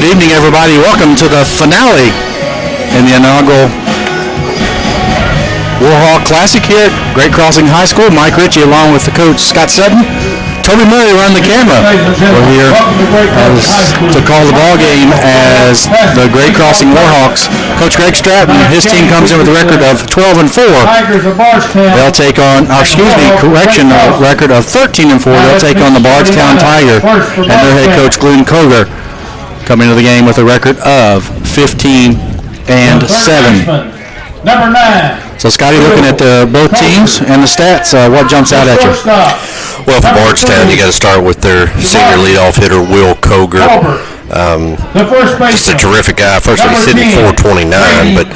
Good evening, everybody. Welcome to the finale in the inaugural Warhawk Classic here at Great Crossing High School. Mike Ritchie along with the coach Scott Sutton. Toby Murray running the camera. We're here to call the ball game as the Great Crossing Warhawks. Coach Greg Stratton, his team comes in with a record of 12-4. They'll take on, a record of 13-4. They'll take on the Bardstown Tiger and their head coach Glenn Koger, coming into the game with a record of 15-7. Number 9. So, Scotty, looking at both teams and the stats, what jumps out at you? Well, for Bardstown, you got to start with their senior leadoff hitter, Will Koger. Just a terrific guy. First of all, he's hitting .429, but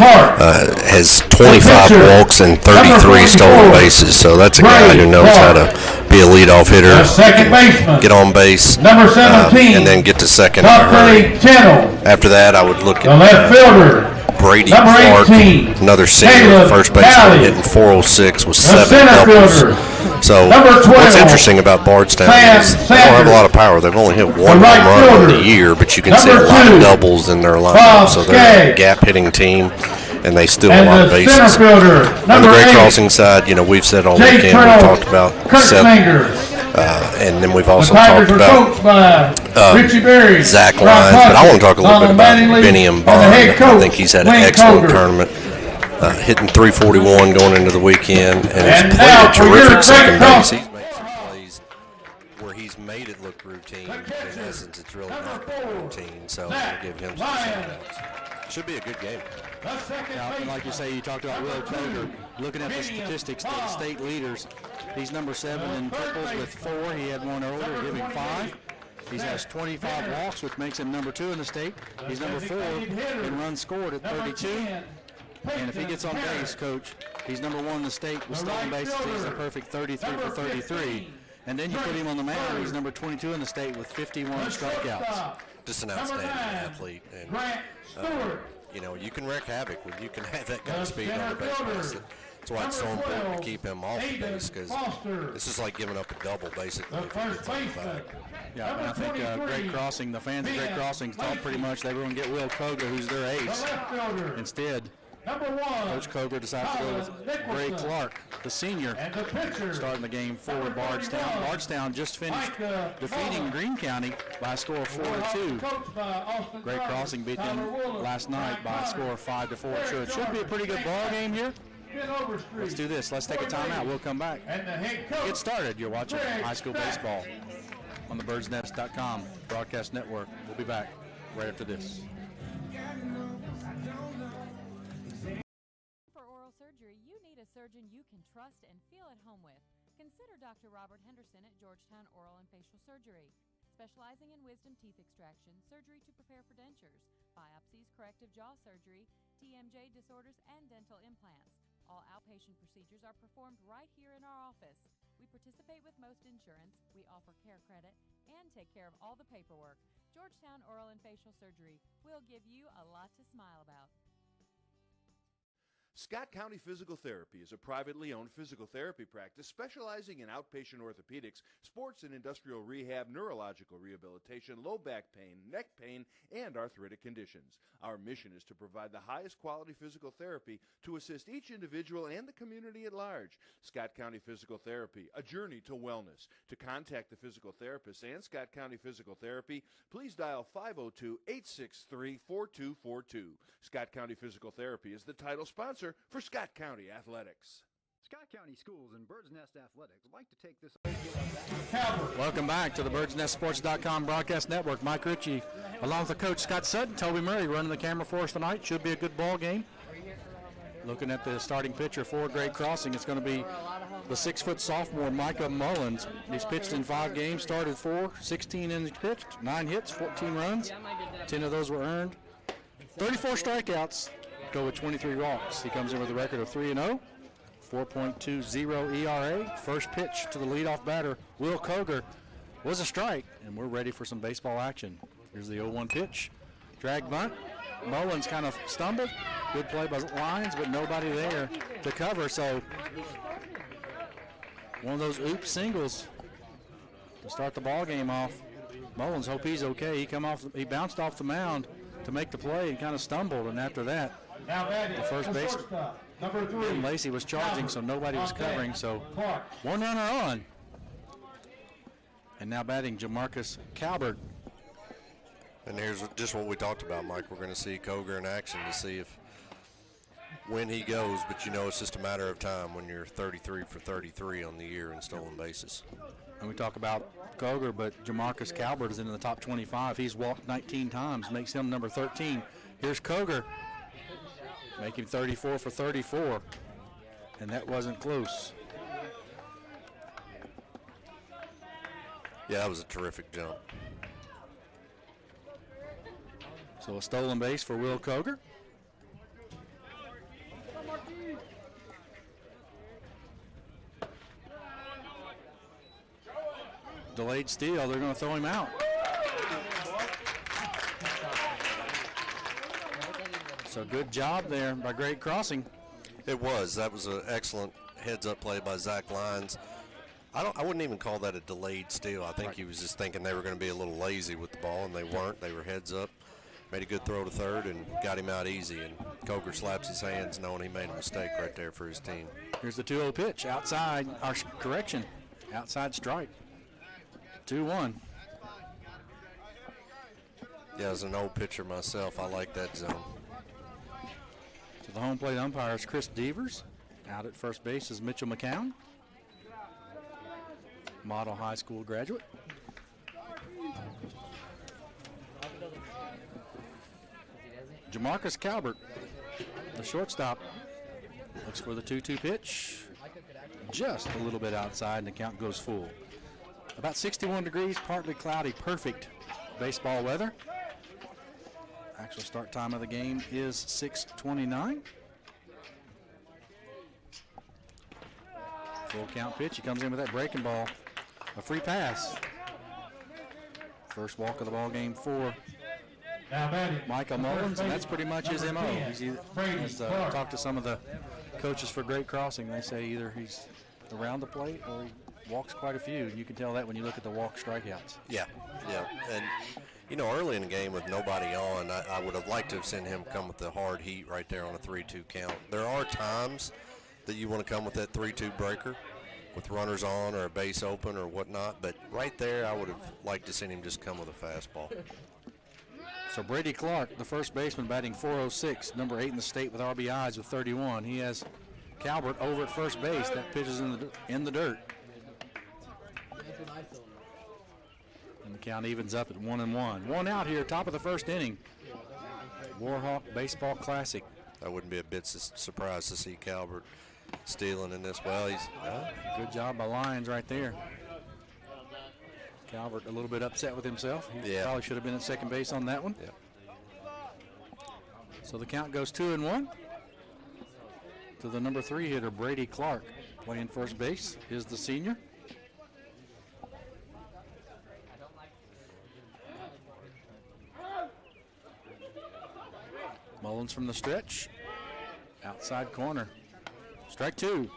has 25 walks and 33 stolen bases. So that's a guy who knows how to be a leadoff hitter, get on base, and then get to second in a hurry. After that, I would look at Brady Clark, another senior first baseman, hitting .406 with 7 doubles. So what's interesting about Bardstown is they don't have a lot of power. They've only hit one home run in the year, but you can see a lot of doubles in their lineup. So they're a gap-hitting team, and they steal a lot of bases. On the Great Crossing side, we've said all weekend, we've talked about Seth. And then we've also talked about Zach Lyons, but I want to talk a little bit about Benny and Bond. I think he's had an excellent tournament, hitting .341 going into the weekend, and he's played a terrific second base. He's made some plays where he's made it look routine, but in essence it's really not routine, so I'll give him some shout-outs. Should be a good game. Yeah, like you say, you talked about Will Koger. Looking at the statistics, the state leaders, he's number 7 in triples with 4. He had one earlier, giving 5. He has 25 walks, which makes him number 2 in the state. He's number 4 in runs scored at 32. And if he gets on base, Coach, he's number 1 in the state with stolen bases. He's a perfect 33 for 33. And then you put him on the mound, he's number 22 in the state with 51 strikeouts. Just an outstanding athlete. And, you can wreak havoc when you can have that kind of speed on the base pass. That's why it's so important to keep him off the base, because this is like giving up a double, basically, if he gets on the back. Yeah, and I think Great Crossing, the fans of Great Crossing thought pretty much they were going to get Will Koger, who's their ace. Instead, Coach Koger decided to go with Gray Clark, the senior, starting the game for Bardstown. Bardstown just finished defeating Greene County by a score of 4-2. Great Crossing beat them last night by a score of 5-4. So it should be a pretty good ball game here. Let's do this. Let's take a timeout. We'll come back. Get started. You're watching high school baseball on the birdsnest.com broadcast network. We'll be back right after this. Surgeon you can trust and feel at home with. Consider Dr. Robert Henderson at Georgetown Oral and Facial Surgery, specializing in wisdom teeth extraction, surgery to prepare for dentures, biopsies, corrective jaw surgery, TMJ disorders, and dental implants. All outpatient procedures are performed right here in our office. We participate with most insurance, we offer care credit, and take care of all the paperwork. Georgetown Oral and Facial Surgery will give you a lot to smile about. Scott County Physical Therapy is a privately owned physical therapy practice specializing in outpatient orthopedics, sports and industrial rehab, neurological rehabilitation, low back pain, neck pain, and arthritic conditions. Our mission is to provide the highest quality physical therapy to assist each individual and the community at large. Scott County Physical Therapy, a journey to wellness. To contact the physical therapist and Scott County Physical Therapy, please dial 502-863-4242. Scott County Physical Therapy is the title sponsor for Scott County Athletics. Scott County Schools and Bird's Nest Athletics would like to take this. Welcome back to the birdsnestsports.com broadcast network. Mike Ritchie along with the coach Scott Sutton, Toby Murray running the camera for us tonight. Should be a good ball game. Looking at the starting pitcher for Great Crossing, it's going to be the 6-foot sophomore Micah Mullins. He's pitched in 5 games, started 4, 16 innings pitched, 9 hits, 14 runs, 10 of those were earned, 34 strikeouts. Go with 23 walks. He comes in with a record of 3-0, 4.20 ERA. First pitch to the leadoff batter, Will Koger, was a strike, and we're ready for some baseball action. Here's the 0-1 pitch. Drag bunt. Mullins kind of stumbled. Good play by Lyons, but nobody there to cover. So one of those oops singles to start the ball game off. Mullins, hope he's okay. He bounced off the mound to make the play and kind of stumbled, and after that, the first base, number 3, Ben Lacey was charging, so nobody was covering. So one runner on. And now batting Jamarcus Calvert. And here's just what we talked about, Mike. We're going to see Koger in action to see when he goes, but you know it's just a matter of time when you're 33 for 33 on the year in stolen bases. And we talk about Koger, but Jamarcus Calvert is in the top 25. He's walked 19 times, makes him number 13. Here's Koger, making 34 for 34, and that wasn't close. Yeah, that was a terrific jump. So a stolen base for Will Koger. Delayed steal, they're going to throw him out. So good job there by Greg Crossing. It was. That was an excellent heads-up play by Zach Lyons. I wouldn't even call that a delayed steal. I think he was just thinking they were going to be a little lazy with the ball, and they weren't. They were heads up. Made a good throw to third and got him out easy. And Koger slaps his hands knowing he made a mistake right there for his team. Here's the 2-0 pitch. Outside, outside strike. 2-1. Yeah, as an old pitcher myself, I like that zone. So the home plate umpire is Chris Devers. Out at first base is Mitchell McCown, model high school graduate. Jamarcus Calvert, the shortstop, looks for the 2-2 pitch. Just a little bit outside, and the count goes full. About 61 degrees, partly cloudy, perfect baseball weather. Actual start time of the game is 6:29. Full count pitch. He comes in with that breaking ball. A free pass. First walk of the ball game for Michael Mullins, and that's pretty much his MO. He's talked to some of the coaches for Great Crossing. They say either he's around the plate or he walks quite a few. You can tell that when you look at the walk strikeouts. Yeah. And, you know, early in the game with nobody on, I would have liked to have seen him come with the hard heat right there on a 3-2 count. There are times that you want to come with that 3-2 breaker with runners on or a base open or whatnot, but right there I would have liked to seen him just come with a fastball. So Brady Clark, the first baseman, batting .406, number 8 in the state with RBIs with 31. He has Calvert over at first base. That pitch is in the dirt. And the count evens up at 1-1. One out here, top of the first inning. Warhawk Baseball Classic. I wouldn't be a bit surprised to see Calvert stealing in this. Well, good job by Lyons right there. Calvert a little bit upset with himself. He probably should have been at second base on that one. Yeah. So the count goes 2-1 to the number 3 hitter, Brady Clark. Playing first base is the senior. Mullins from the stretch. Outside corner. Strike 2.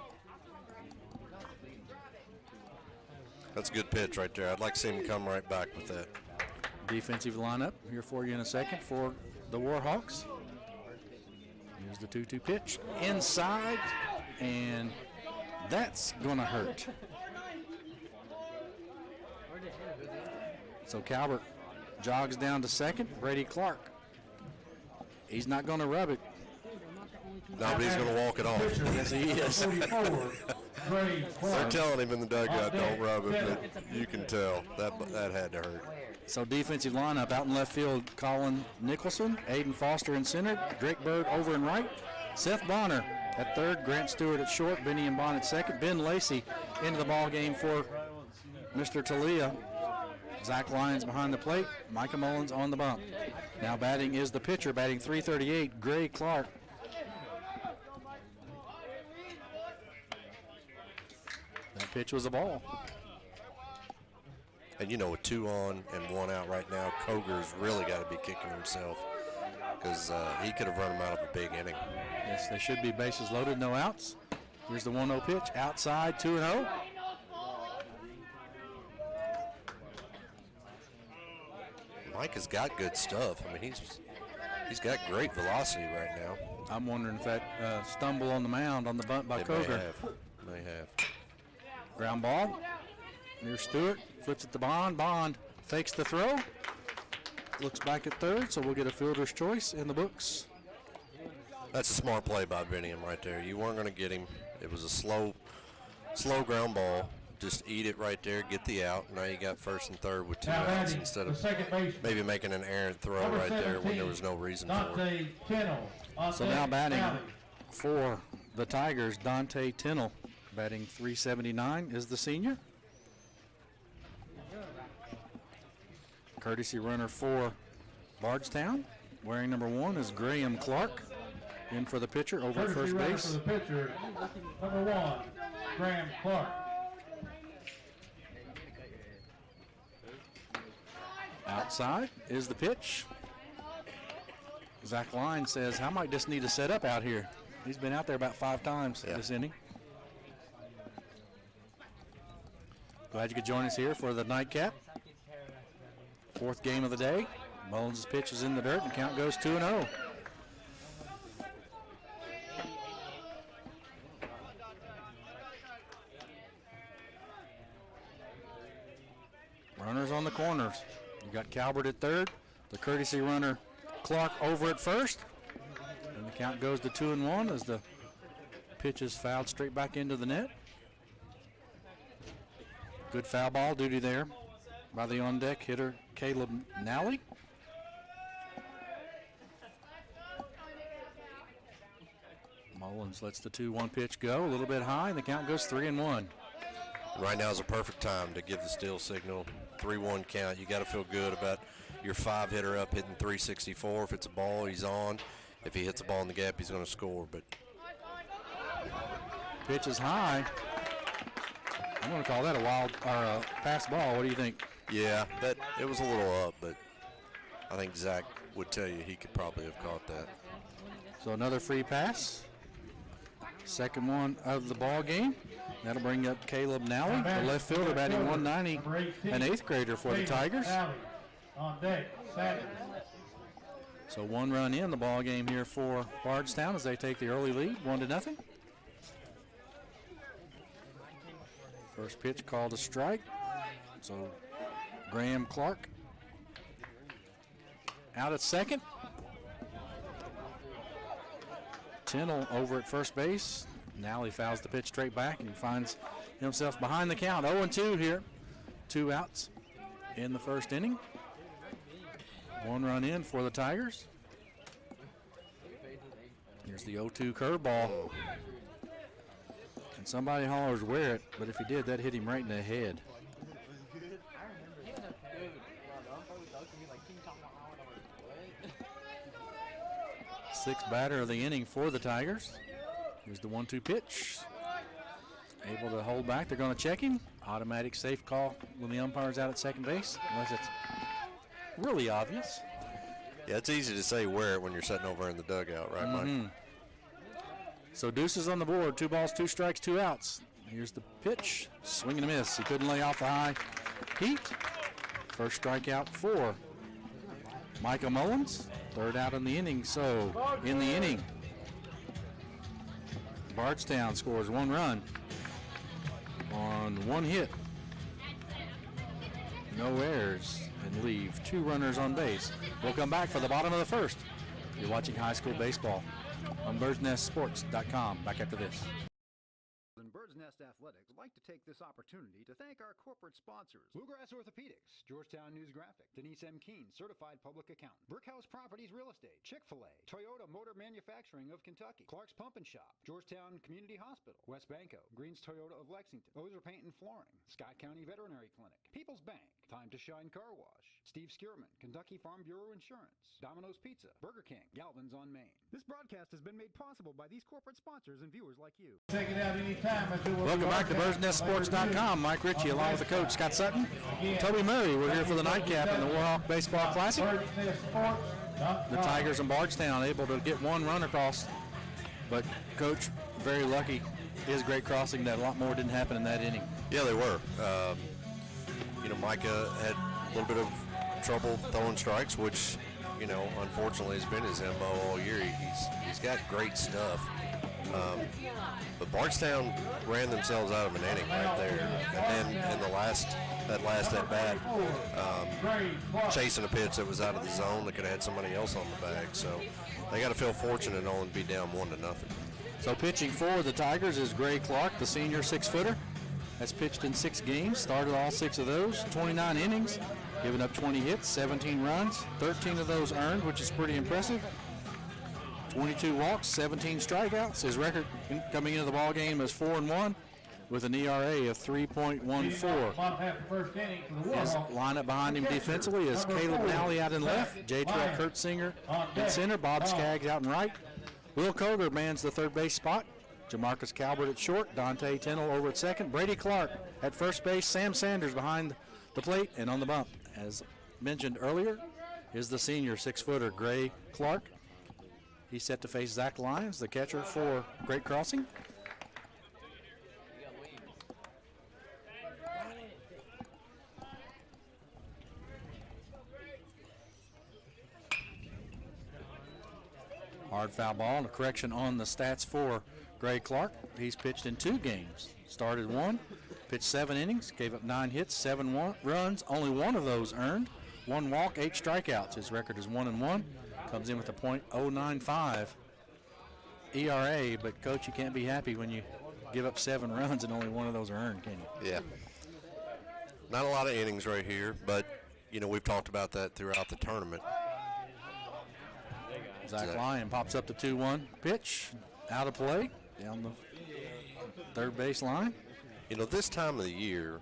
That's a good pitch right there. I'd like to see him come right back with that. Defensive lineup here for you in a second for the Warhawks. Here's the 2-2 pitch. Inside, and that's going to hurt. So Calvert jogs down to second. Brady Clark. He's not going to rub it. No, but he's going to walk it off. Yes, he is. They're telling him in the dugout, don't rub it, but you can tell that had to hurt. So defensive lineup out in left field, Colin Nicholson, Aiden Foster in center, Drake Bird over in right, Seth Bonner at third, Grant Stewart at short, Benny and Bond at second, Ben Lacey into the ball game for Mr. Talia. Zach Lyons behind the plate, Micah Mullins on the bump. Now batting is the pitcher, batting .338, Gray Clark. That pitch was a ball. And, you know, with 2 on and 1 out right now, Koger's really got to be kicking himself because he could have run him out of a big inning. Yes, they should be bases loaded, no outs. Here's the 1-0 pitch, outside, 2-0. Mike has got good stuff. I mean, he's got great velocity right now. I'm wondering if that stumble on the mound on the bunt by Koger. May have. Ground ball. Here's Stewart. Flips it to Bond. Bond fakes the throw. Looks back at third, so we'll get a fielder's choice in the books. That's a smart play by Biniam right there. You weren't going to get him. It was a slow ground ball. Just eat it right there, get the out. Now you got first and third with 2 outs instead of maybe making an errant throw right there when there was no reason for it. So now batting for the Tigers, Dante Tinnell. Batting .379 is the senior. Courtesy runner for Bardstown. Wearing number 1 is Graham Clark. In for the pitcher over at first base. For the pitcher, number 1, Graham Clark. Outside is the pitch. Zach Line says, "How might just need to set up out here?" He's been out there about 5 times this inning. Glad you could join us here for the nightcap. 4th game of the day. Mullins' pitch is in the dirt, and count goes 2-0. Runners on the corners. You got Calvert at third, the courtesy runner Clark over at first, and the count goes to 2-1 as the pitch is fouled straight back into the net. Good foul ball duty there by the on-deck hitter Caleb Nally. Mullins lets the 2-1 pitch go a little bit high, and the count goes 3-1. Right now is a perfect time to give the steal signal. 3-1 count. You got to feel good about your 5-hitter up hitting .364. If it's a ball, he's on. If he hits a ball in the gap, he's going to score. But pitch is high. I'm going to call that a wild or a pass ball. What do you think? Yeah, it was a little up, but I think Zach would tell you he could probably have caught that. So another free pass. Second one of the ball game. That'll bring up Caleb Nally, the left fielder, batting .190, an 8th grader for the Tigers. So 1 run in the ball game here for Bardstown as they take the early lead, 1-0. First pitch called a strike. So Graham Clark out at second. Tinnell over at first base. Nally fouls the pitch straight back and finds himself behind the count. 0-2 here. 2 outs in the first inning. 1 run in for the Tigers. Here's the 0-2 curveball. And somebody hollers wear it, but if he did, that hit him right in the head. 6th batter of the inning for the Tigers. Here's the 1-2 pitch. Able to hold back. They're going to check him. Automatic safe call when the umpire's out at second base, unless it's really obvious. Yeah, it's easy to say wear it when you're sitting over in the dugout, right, Mike? So deuces on the board. 2 balls, 2 strikes, 2 outs. Here's the pitch. Swing and a miss. He couldn't lay off the high heat. First strikeout for Micah Mullins. 3rd out in the inning. So in the inning, Bardstown scores 1 run on 1 hit. No errors, and leave 2 runners on base. We'll come back for the bottom of the 1st. You're watching high school baseball on birdsnestsports.com. Back after this. And Bird's Nest Athletics would like to take this opportunity to thank our corporate sponsors: Bluegrass Orthopedics, Georgetown News Graphic, Denise M. Keene, Certified Public Accountant, Brickhouse Properties Real Estate, Chick-fil-A, Toyota Motor Manufacturing of Kentucky, Clark's Pump and Shop, Georgetown Community Hospital, West Banco, Greens Toyota of Lexington, Ozer Paint and Flooring, Scott County Veterinary Clinic, People's Bank, Time to Shine Car Wash, Steve Skierman, Kentucky Farm Bureau Insurance, Domino's Pizza, Burger King, Galvin's on Main. This broadcast has been made possible by these corporate sponsors and viewers like you. Take it out anytime. Welcome back to birdsnestsports.com. Mike Ritchie along with the coach Scott Sutton. Toby Murray, we're here for the nightcap in the Warhawk Baseball Classic. The Tigers and Bardstown able to get 1 run across, but coach very lucky. His great crossing, that a lot more didn't happen in that inning. Yeah, they were. Micah had a little bit of trouble throwing strikes, which, you know, unfortunately has been his MO all year. He's got great stuff. But Bardstown ran themselves out of an inning right there. And then in that last at bat, chasing a pitch that was out of the zone that could have had somebody else on the bag. So they got to feel fortunate and only be down 1-0. So pitching for the Tigers is Gray Clark, the senior 6-footer. Has pitched in 6 games, started all 6 of those, 29 innings, giving up 20 hits, 17 runs, 13 of those earned, which is pretty impressive. 22 walks, 17 strikeouts. His record coming into the ball game is 4-1 with an ERA of 3.14. His lineup behind him defensively is Caleb Nally out in left, J-Trail Kurtzinger in center, Bob Skaggs out in right. Will Koger mans the third base spot. Jamarcus Calvert at short, Dante Tennell over at second, Brady Clark at first base, Sam Sanders behind the plate and on the bump. As mentioned earlier, is the senior 6-footer Gray Clark. He's set to face Zach Lyons, the catcher for Great Crossing. Hard foul ball and a correction on the stats for Gray Clark. He's pitched in 2 games. Started 1, pitched 7 innings, gave up 9 hits, 7 runs, only 1 of those earned. 1 walk, 8 strikeouts. His record is 1-1. Comes in with a .095 ERA, but Coach, you can't be happy when you give up 7 runs and only 1 of those are earned, can you? Yeah. Not a lot of innings right here, but, you know, we've talked about that throughout the tournament. Zach Lyon pops up the 2-1 pitch, out of play, down the third base line. You know, this time of the year,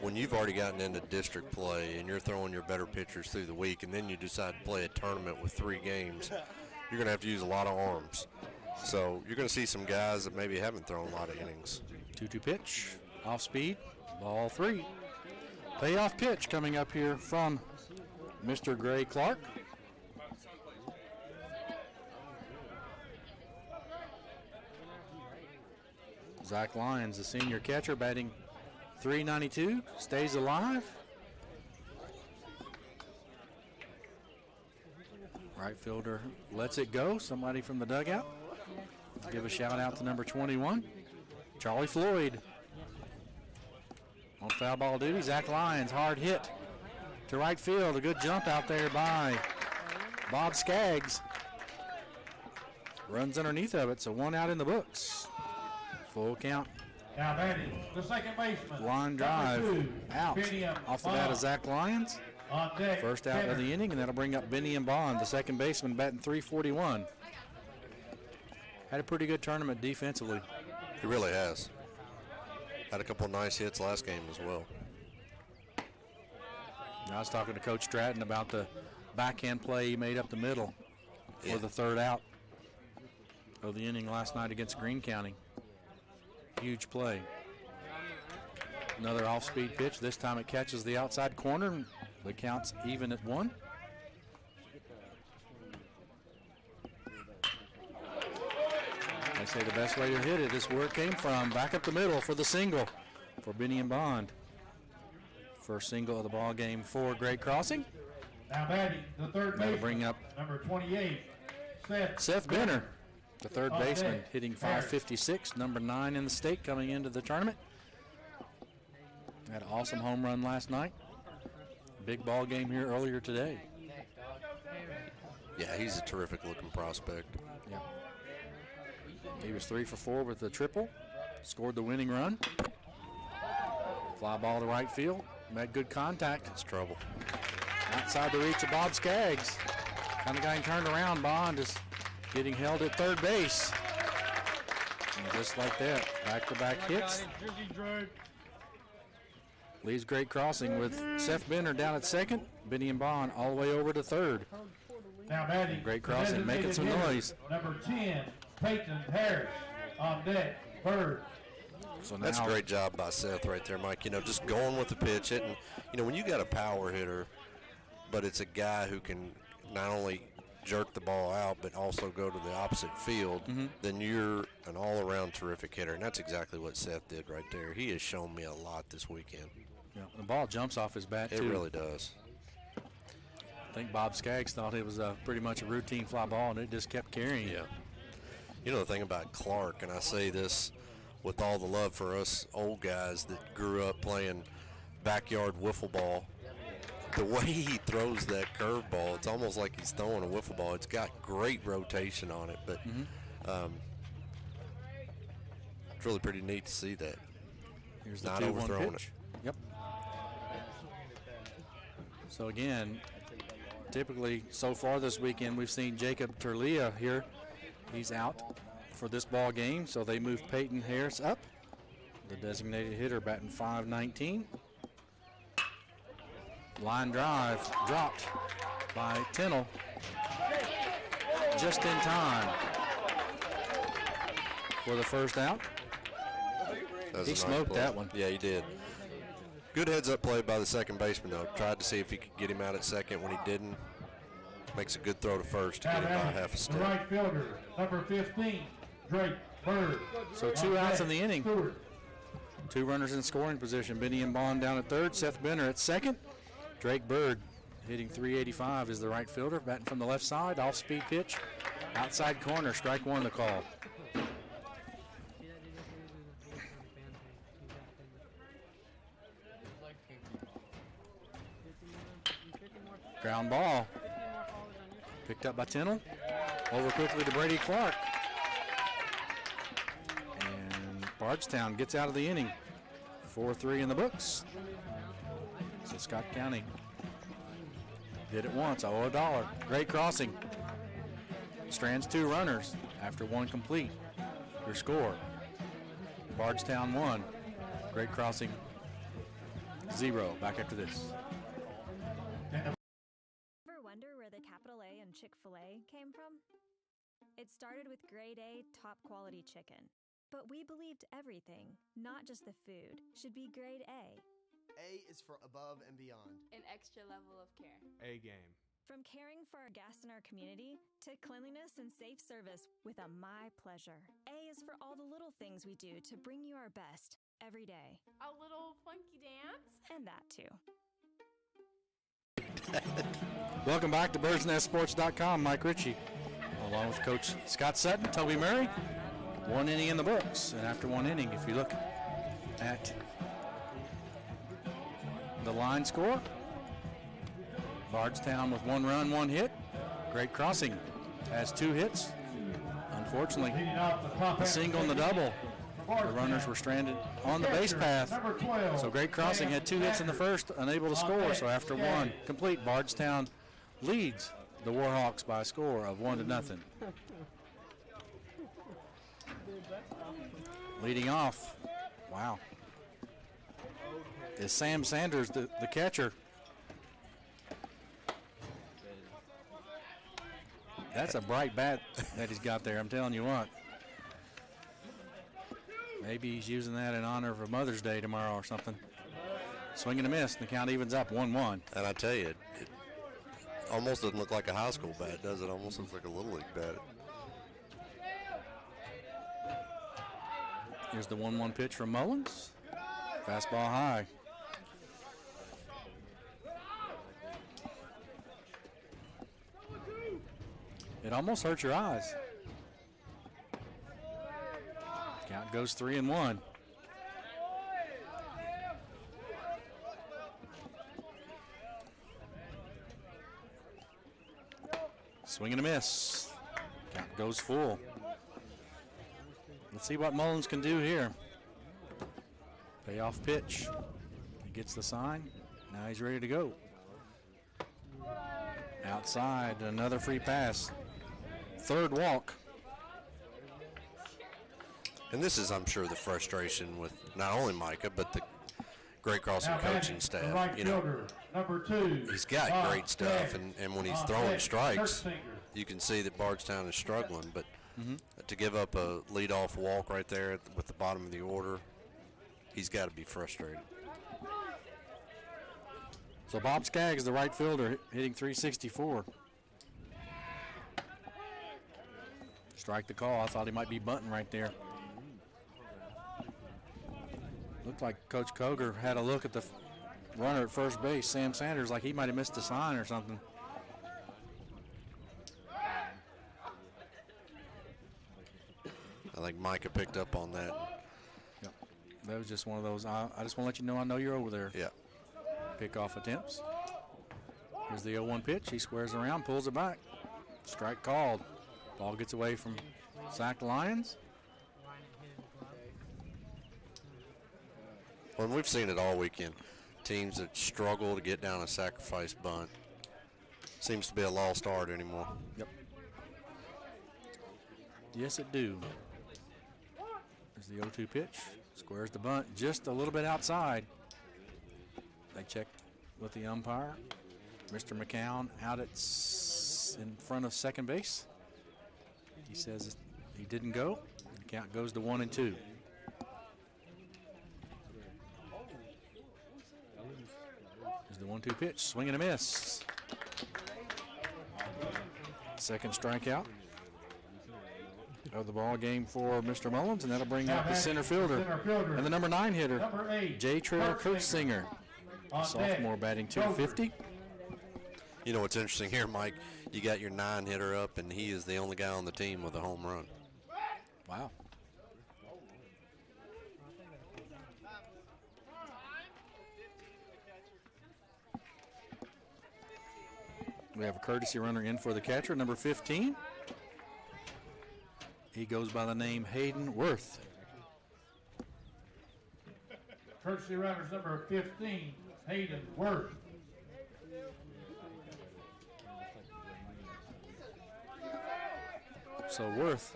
when you've already gotten into district play and you're throwing your better pitchers through the week and then you decide to play a tournament with 3 games, you're going to have to use a lot of arms. So you're going to see some guys that maybe haven't thrown a lot of innings. 2-2 pitch, off speed, ball 3. Payoff pitch coming up here from Mr. Gray Clark. Zach Lyons, the senior catcher, batting .392, stays alive. Right fielder lets it go. Somebody from the dugout. Let's give a shout out to number 21, Charlie Floyd. On foul ball duty, Zach Lyons, hard hit to right field. A good jump out there by Bob Skaggs. Runs underneath of it, so 1 out in the books. Full count. Now batting, the second baseman. Line drive out. Off the bat of Zach Lyons. On deck, First out of the inning, and that'll bring up Benny and Bond, the second baseman, batting .341. Had a pretty good tournament defensively. He really has. Had a couple of nice hits last game as well. I was talking to Coach Stratton about the backhand play he made up the middle for the third out of the inning last night against Greene County. Huge play. Another off-speed pitch. This time it catches the outside corner. The count's even at 1. They say the best way to hit it is where it came from. Back up the middle for the single for Benny and Bond. First single of the ball game for Great Crossing. Now batting, the third That'll baseman. bring up Number 28, Seth Benner, the third baseman, hitting .556, number 9 in the state coming into the tournament. Had an awesome home run last night. Big ball game here earlier today. Yeah, he's a terrific looking prospect. Yeah. He was 3 for 4 with the triple. Scored the winning run. Fly ball to right field. Made good contact. It's trouble. Outside the reach of Bob Skaggs. Kind of getting turned around. Bond is getting held at third base. And just like that, back-to-back hits. Leaves Great Crossing with Seth Benner down at second. Benny and Bond all the way over to third. Now batting, Great Crossing making some noise. Number 10, Peyton Harris on deck, third. So now, that's a great job by Seth right there, Mike. You know, just going with the pitch, hitting. You know, when you got a power hitter, but it's a guy who can not only jerk the ball out but also go to the opposite field, then you're an all-around terrific hitter, and that's exactly what Seth did right there. He has shown me a lot this weekend. Yeah, the ball jumps off his bat, It too. really does. think Bob Skaggs thought it was pretty much a routine fly ball, and it just kept carrying. Yeah. You know the thing about Clark, and I say this with all the love for us old guys that grew up playing backyard wiffle ball, the way he throws that curveball, it's almost like he's throwing a wiffle ball. It's got great rotation on it, but it's really pretty neat to see that. Here's the not 2-1 overthrowing pitch. Yep. So again, typically so far this weekend we've seen Jacob Turlia here. He's out for this ball game, so they move Peyton Harris up, the designated hitter, batting .519. Line drive dropped by Tennell just in time for the first out. He smoked that one. Yeah, he did. Good heads-up play by the second baseman, though. Tried to see if he could get him out at second. When he didn't, makes a good throw to first to get him by half a The step. right fielder, number 15, Drake Bird. So 2 outs in the inning. 2 runners in scoring position. Benny and Bond down at third. Seth Benner at second. Drake Bird hitting .385 is the right fielder. Batting from the left side. Off-speed pitch. Outside corner. Strike one the call. Ground ball. Picked up by Tennell. Over quickly to Brady Clark. And Bardstown gets out of the inning. 4-3 in the books. So Scott County did it once. Oh, $1. Great crossing. Strands 2 runners after 1 complete. Your score. Bardstown 1. Great crossing 0. Back after this. Ever wonder where the capital A in Chick-fil-A came from? It started with grade A, top quality chicken. But we believed everything, not just the food, should be grade A. A is for above and beyond. An extra level of care. A game. From caring for our guests in our community to cleanliness and safe service with a My Pleasure. A is for all the little things we do to bring you our best every day. A little funky dance. And that too. Welcome back to BirdsNestSports.com. Mike Ritchie, along with Coach Scott Sutton, Toby Murray. 1 inning in the books, and after 1 inning, if you look at the line score, Bardstown with 1 run, 1 hit. Great crossing. Has 2 hits. Unfortunately, a single and the double. The runners were stranded on the base path. So Great Crossing had 2 hits in the first, unable to score. So after 1 complete, Bardstown leads the Warhawks by a score of 1-0. Leading off, wow, is Sam Sanders, the catcher. That's a bright bat that he's got there, I'm telling you what. Maybe he's using that in honor of a Mother's Day tomorrow or something. Swing and a miss, and the count evens up 1-1. And I tell you, it almost doesn't look like a high school bat, does it? Almost looks like a Little League bat. Here's the 1-1 pitch from Mullins. Fastball high. It almost hurts your eyes. Count goes 3-1. Swing and a miss. Count goes full. Let's see what Mullins can do here. Payoff pitch. He gets the sign. Now he's ready to go. Outside, another free pass. 3rd walk. And this is, I'm sure, the frustration with not only Micah, but the Great Crossing coaching staff. You know, number 2, he's got great stuff, and when he's throwing strikes, you can see that Bardstown is struggling. But to give up a leadoff walk right there with the bottom of the order, he's got to be frustrated. So Bob Skaggs, the right fielder, hitting .364. Strike the call. I thought he might be bunting right there. Looked like Coach Koger had a look at the runner at first base, Sam Sanders, like he might have missed a sign or something. I think Micah picked up on that. Yep. That was just one of those, I just want to let you know I know you're over there. Yeah. Pick-off attempts. Here's the 0-1 pitch. He squares around, pulls it back. Strike called. Ball gets away from Sac Lions. Well, and we've seen it all weekend. Teams that struggle to get down a sacrifice bunt. Seems to be a lost art anymore. Yep. Yes, it do. There's the 0-2 pitch. Squares the bunt just a little bit outside. They check with the umpire. Mr. McCown out in front of second base. He says he didn't go. The count goes to 1-2. There's the 1-2 pitch. Swing and a miss. Second strikeout of the ball game for Mr. Mullins, and that'll bring up the center fielder and the number 9 hitter, J. Trail Kurtzinger, sophomore, batting .250. You know what's interesting here, Mike? You got your 9 hitter up, and he is the only guy on the team with a home run. Wow. We have a courtesy runner in for the catcher, number 15. He goes by the name Hayden Worth. Courtesy runners number 15, Hayden Worth. So Worth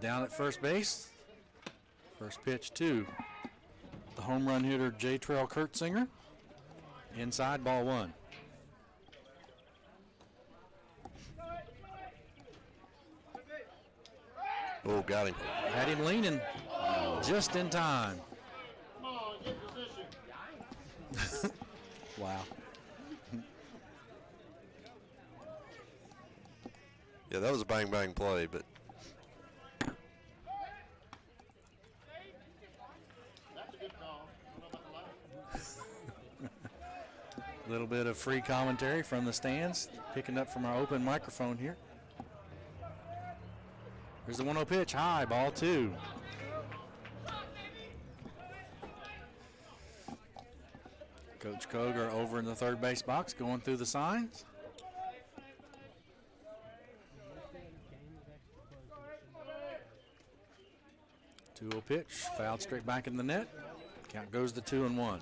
down at first base. First pitch to the home run hitter, J. Trail Kurtzinger. Inside, ball 1. Oh, got him. Had him leaning just in time. Wow. Yeah, that was a bang-bang play, but A little bit of free commentary from the stands, picking up from our open microphone here. Here's the 1-0 pitch, high, ball 2. Coach Koger over in the third base box, going through the signs. Two-0 pitch, fouled straight back in the net. Count goes to 2-1.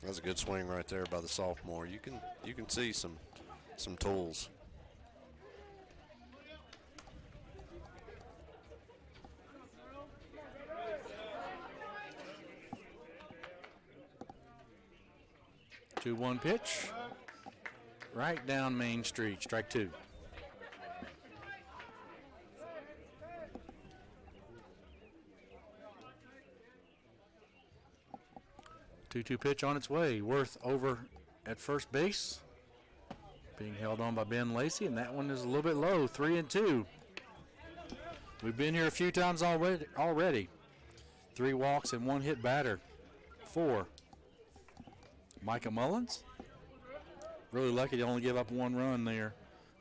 that's a good swing right there by the sophomore. You can see some tools. Two 2-1 pitch, right down Main Street, strike 2. Two-two pitch on its way. Worth over at first base, being held on by Ben Lacey, and that one is a little bit low. 3-2. We've been here a few times already. 3 walks and 1 hit batter. 4. Micah Mullins. Really lucky to only give up 1 run there.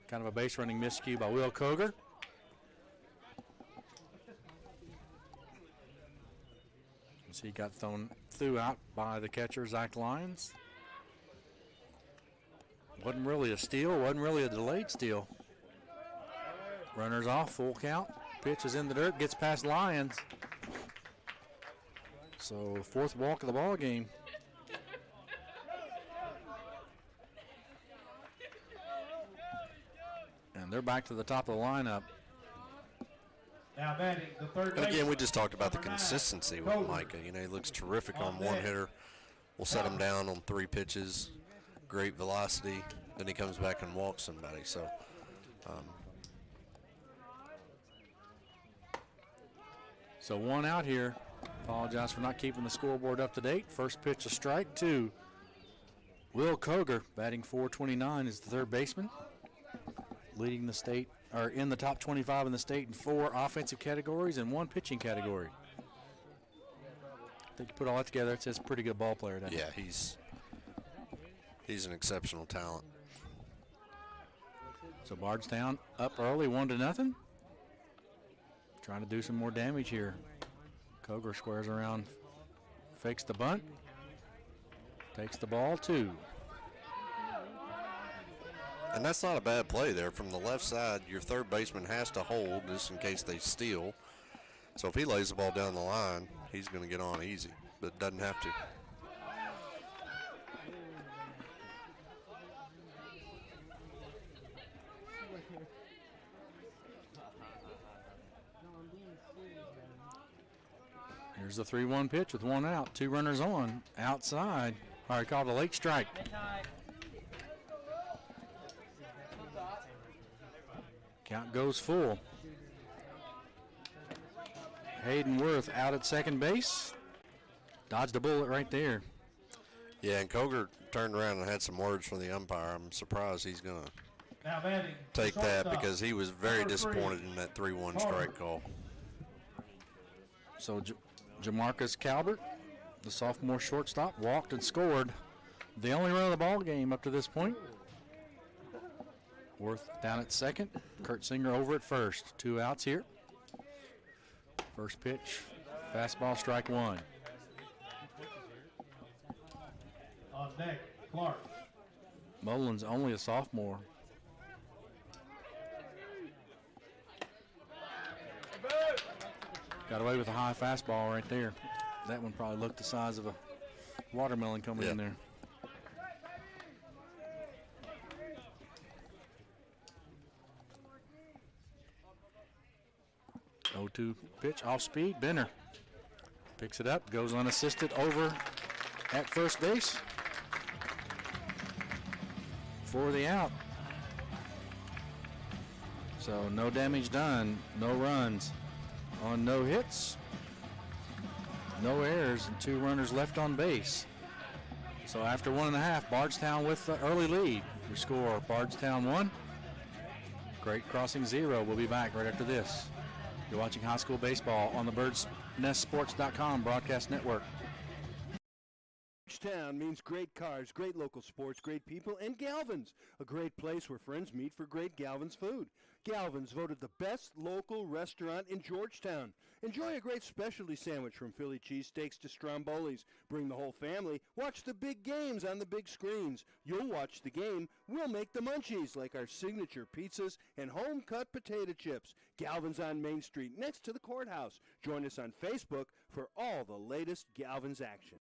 Kind of a base running miscue by Will Koger. So he got threw out by the catcher, Zach Lyons. Wasn't really a steal, wasn't really a delayed steal. Runners off, full count. Pitch is in the dirt, gets past Lyons. So 4th walk of the ball game. And they're back to the top of the lineup. Now batting the third And again, baseman, we just talked about the number 9, consistency with Koger. Micah. You know, he looks terrific on On one deck. hitter. We'll set him down on 3 pitches. Great velocity. Then he comes back and walks somebody. So, So 1 out here. Apologize for not keeping the scoreboard up to date. First pitch, a strike 2. Will Koger, batting .429, is the third baseman, leading the state, or in the top 25 in the state in 4 offensive categories and 1 pitching category. I think you put all that together, it says pretty good ball player, doesn't it? yeah, he's an exceptional talent. So Bardstown up early, 1-0. trying to do some more damage here. Koger squares around, fakes the bunt, takes the ball 2. And that's not a bad play there. From the left side, your third baseman has to hold just in case they steal. So if he lays the ball down the line, he's going to get on easy, but doesn't have to. Here's the 3-1 pitch with 1 out, 2 runners on, outside. All right, called a late strike. Count goes full. Hayden Worth out at second base. Dodged a bullet right there. Yeah, and Koger turned around and had some words from the umpire. I'm surprised he's going to take that because he was very disappointed in that 3-1 strike call. So Jamarcus Calvert, the sophomore shortstop, walked and scored the only run of the ball game up to this point. Worth down at second. Kurt Singer over at first. 2 outs here. First pitch, fastball, strike 1. On deck, Clark. Mullins only a sophomore. Got away with a high fastball right there. That one probably looked the size of a watermelon coming in there. Oh-2 pitch, off speed. Benner picks it up, goes unassisted over at first base for the out. So no damage done, no runs on no hits, no errors, and 2 runners left on base. So after 1.5, Bardstown with the early lead. We score Bardstown 1, Great Crossing 0. We'll be back right after this. You're watching high school baseball on the BirdsNestSports.com broadcast network. Bardstown means great cars, great local sports, great people, and Galvin's, a great place where friends meet for great Galvin's food. Galvin's voted the best local restaurant in Georgetown. Enjoy a great specialty sandwich from Philly cheesesteaks to Strombolis. Bring the whole family. Watch the big games on the big screens. You'll watch the game. We'll make the munchies like our signature pizzas and home-cut potato chips. Galvin's on Main Street next to the courthouse. Join us on Facebook for all the latest Galvin's action.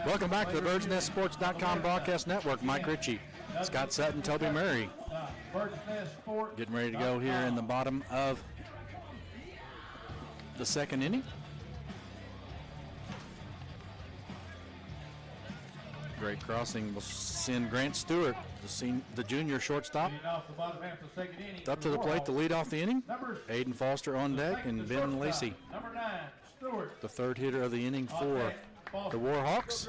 Welcome back to the BirdsNestSports.com broadcast network. Mike Ritchie, Scott Sutton, Toby Murray. Getting ready to go here in the bottom of the second inning. Great Crossing will send Grant Stewart, the junior shortstop, up to the plate to lead off the inning. Aiden Foster on deck and Ben Lacey, the third hitter of the inning for the Warhawks.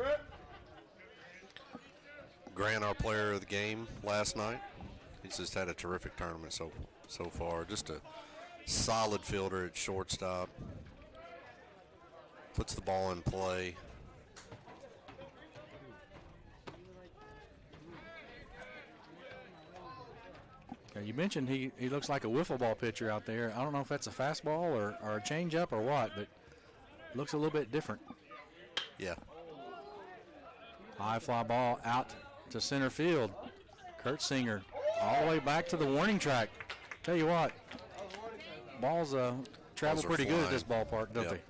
Grant, our player of the game last night. He's just had a terrific tournament so far. Just a solid fielder at shortstop. Puts the ball in play. Okay, you mentioned he looks like a wiffle ball pitcher out there. I don't know if that's a fastball or a changeup or what, but looks a little bit different. Yeah. High fly ball out to center field. Kurt Singer all the way back to the warning track. Tell you what, balls travel pretty good at this ballpark, don't they?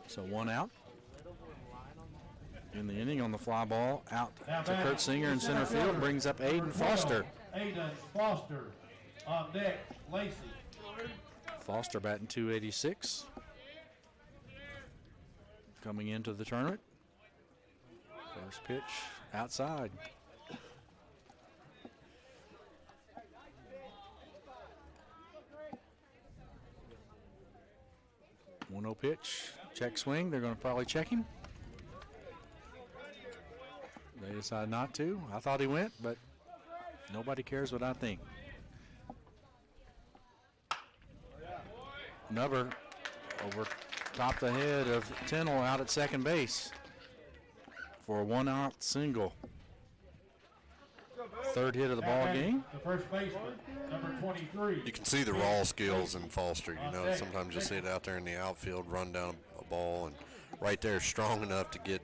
So 1 out in the inning on the fly ball. Out to Kurt Singer in center field. Brings up Aiden Foster. Aiden Foster on deck, Lacey. Foster batting .286. Coming into the tournament. First pitch outside. One-0 pitch. Check swing. They're going to probably check him. They decide not to. I thought he went, but nobody cares what I think. Nubber over top the head of Tennell out at second base for a 1-out single. Third hit of the ball game. The first baseman, number 23. You can see the raw skills in Foster. You know, sometimes you see it out there in the outfield, run down a ball, and right there strong enough to get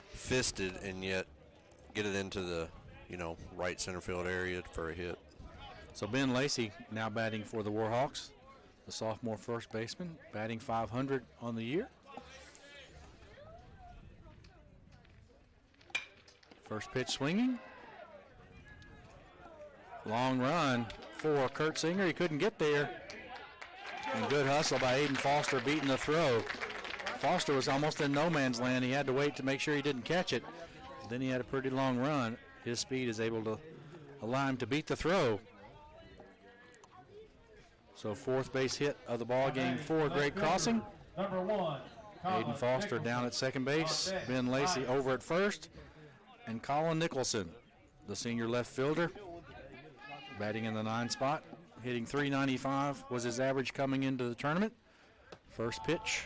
fisted and yet get it into the, you know, right center field area for a hit. So Ben Lacey now batting for the Warhawks, the sophomore first baseman, batting .500 on the year. First pitch swinging. Long run for Kurt Singer. He couldn't get there. And good hustle by Aiden Foster beating the throw. Foster was almost in no man's land. He had to wait to make sure he didn't catch it. Then he had a pretty long run. His speed is able to allow him to beat the throw. So fourth base hit of the ball game for Great Crossing. Number 1. Aiden Foster down at second base. Ben Lacey over at first. And Colin Nicholson, the senior left fielder, batting in the 9 spot. Hitting .395 was his average coming into the tournament. First pitch.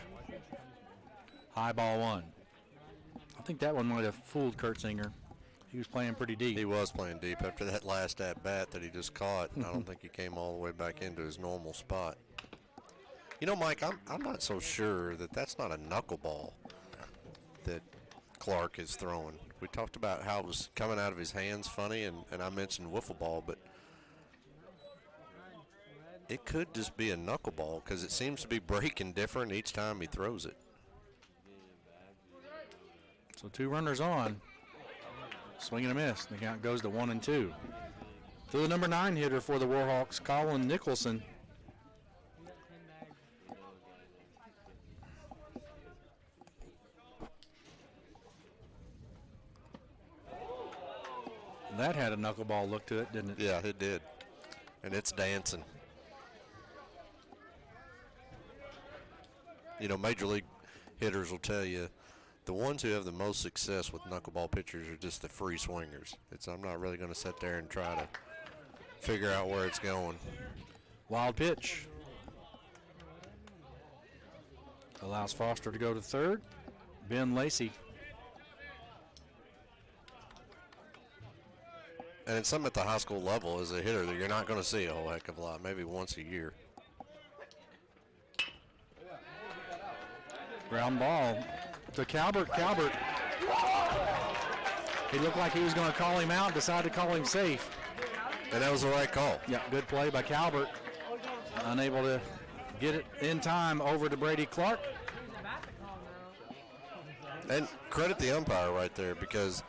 High ball 1. I think that one might have fooled Kurt Singer. He was playing pretty deep. He was playing deep after that last at-bat that he just caught. I don't think he came all the way back into his normal spot. You know, Mike, I'm not so sure that that's not a knuckleball that Clark is throwing. We talked about how it was coming out of his hands funny, and I mentioned wiffle ball, but it could just be a knuckleball because it seems to be breaking different each time he throws it. So 2 runners on. Swing and a miss. The count goes to 1-2. To the number 9 hitter for the Warhawks, Colin Nicholson. That had a knuckleball look to it, didn't it? Yeah, it did. And it's dancing. You know, major league hitters will tell you the ones who have the most success with knuckleball pitchers are just the free swingers. I'm not really going to sit there and try to figure out where it's going. Wild pitch. Allows Foster to go to third. Ben Lacey. And it's something at the high school level as a hitter that you're not going to see a whole heck of a lot, maybe once a year. Ground ball to Calvert. Calvert. He looked like he was going to call him out, decided to call him safe. And that was the right call. Yeah, good play by Calvert. Unable to get it in time over to Brady Clark. And credit the umpire right there because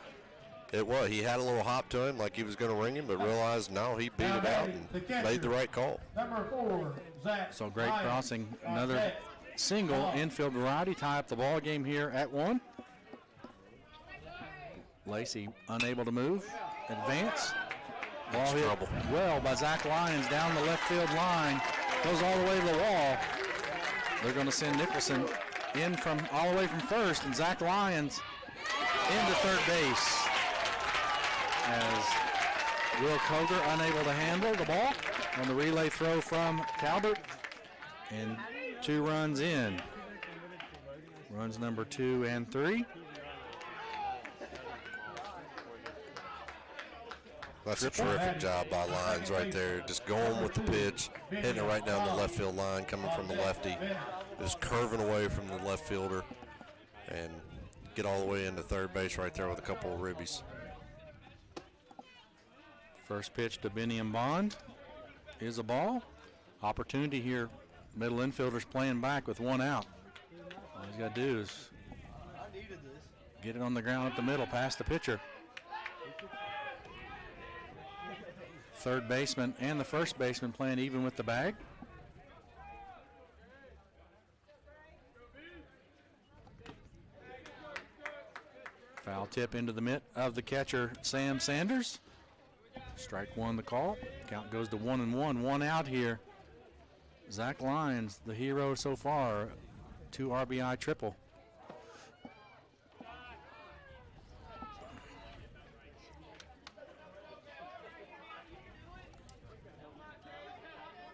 he had a little hop to him like he was going to ring him, but realized no, he beat it out and made the right call. Number 4, Zach. So Great Crossing, another single infield variety, tie up the ball game here at 1. Lacey unable to move, advance. Ball hit trouble. Well by Zach Lyons down the left field line, goes all the way to the wall. They're going to send Nicholson in from all the way from first, and Zach Lyons into third base as Will Koger unable to handle the ball on the relay throw from Calvert, and 2 runs in. Runs number 2 and 3. That's a terrific job by Lyons right there. Just going with the pitch, hitting it right down the left field line, coming from the lefty. Just curving away from the left fielder and get all the way into third base right there with a couple of ribbies. First pitch to Benny and Bond is a ball. Opportunity here. Middle infielders playing back with 1 out. All he's got to do is get it on the ground up the middle, past the pitcher. Third baseman and the first baseman playing even with the bag. Foul tip into the mitt of the catcher, Sam Sanders. Strike 1 the call. Count goes to 1-1. 1 out here. Zach Lyons, the hero so far. 2 RBI triple.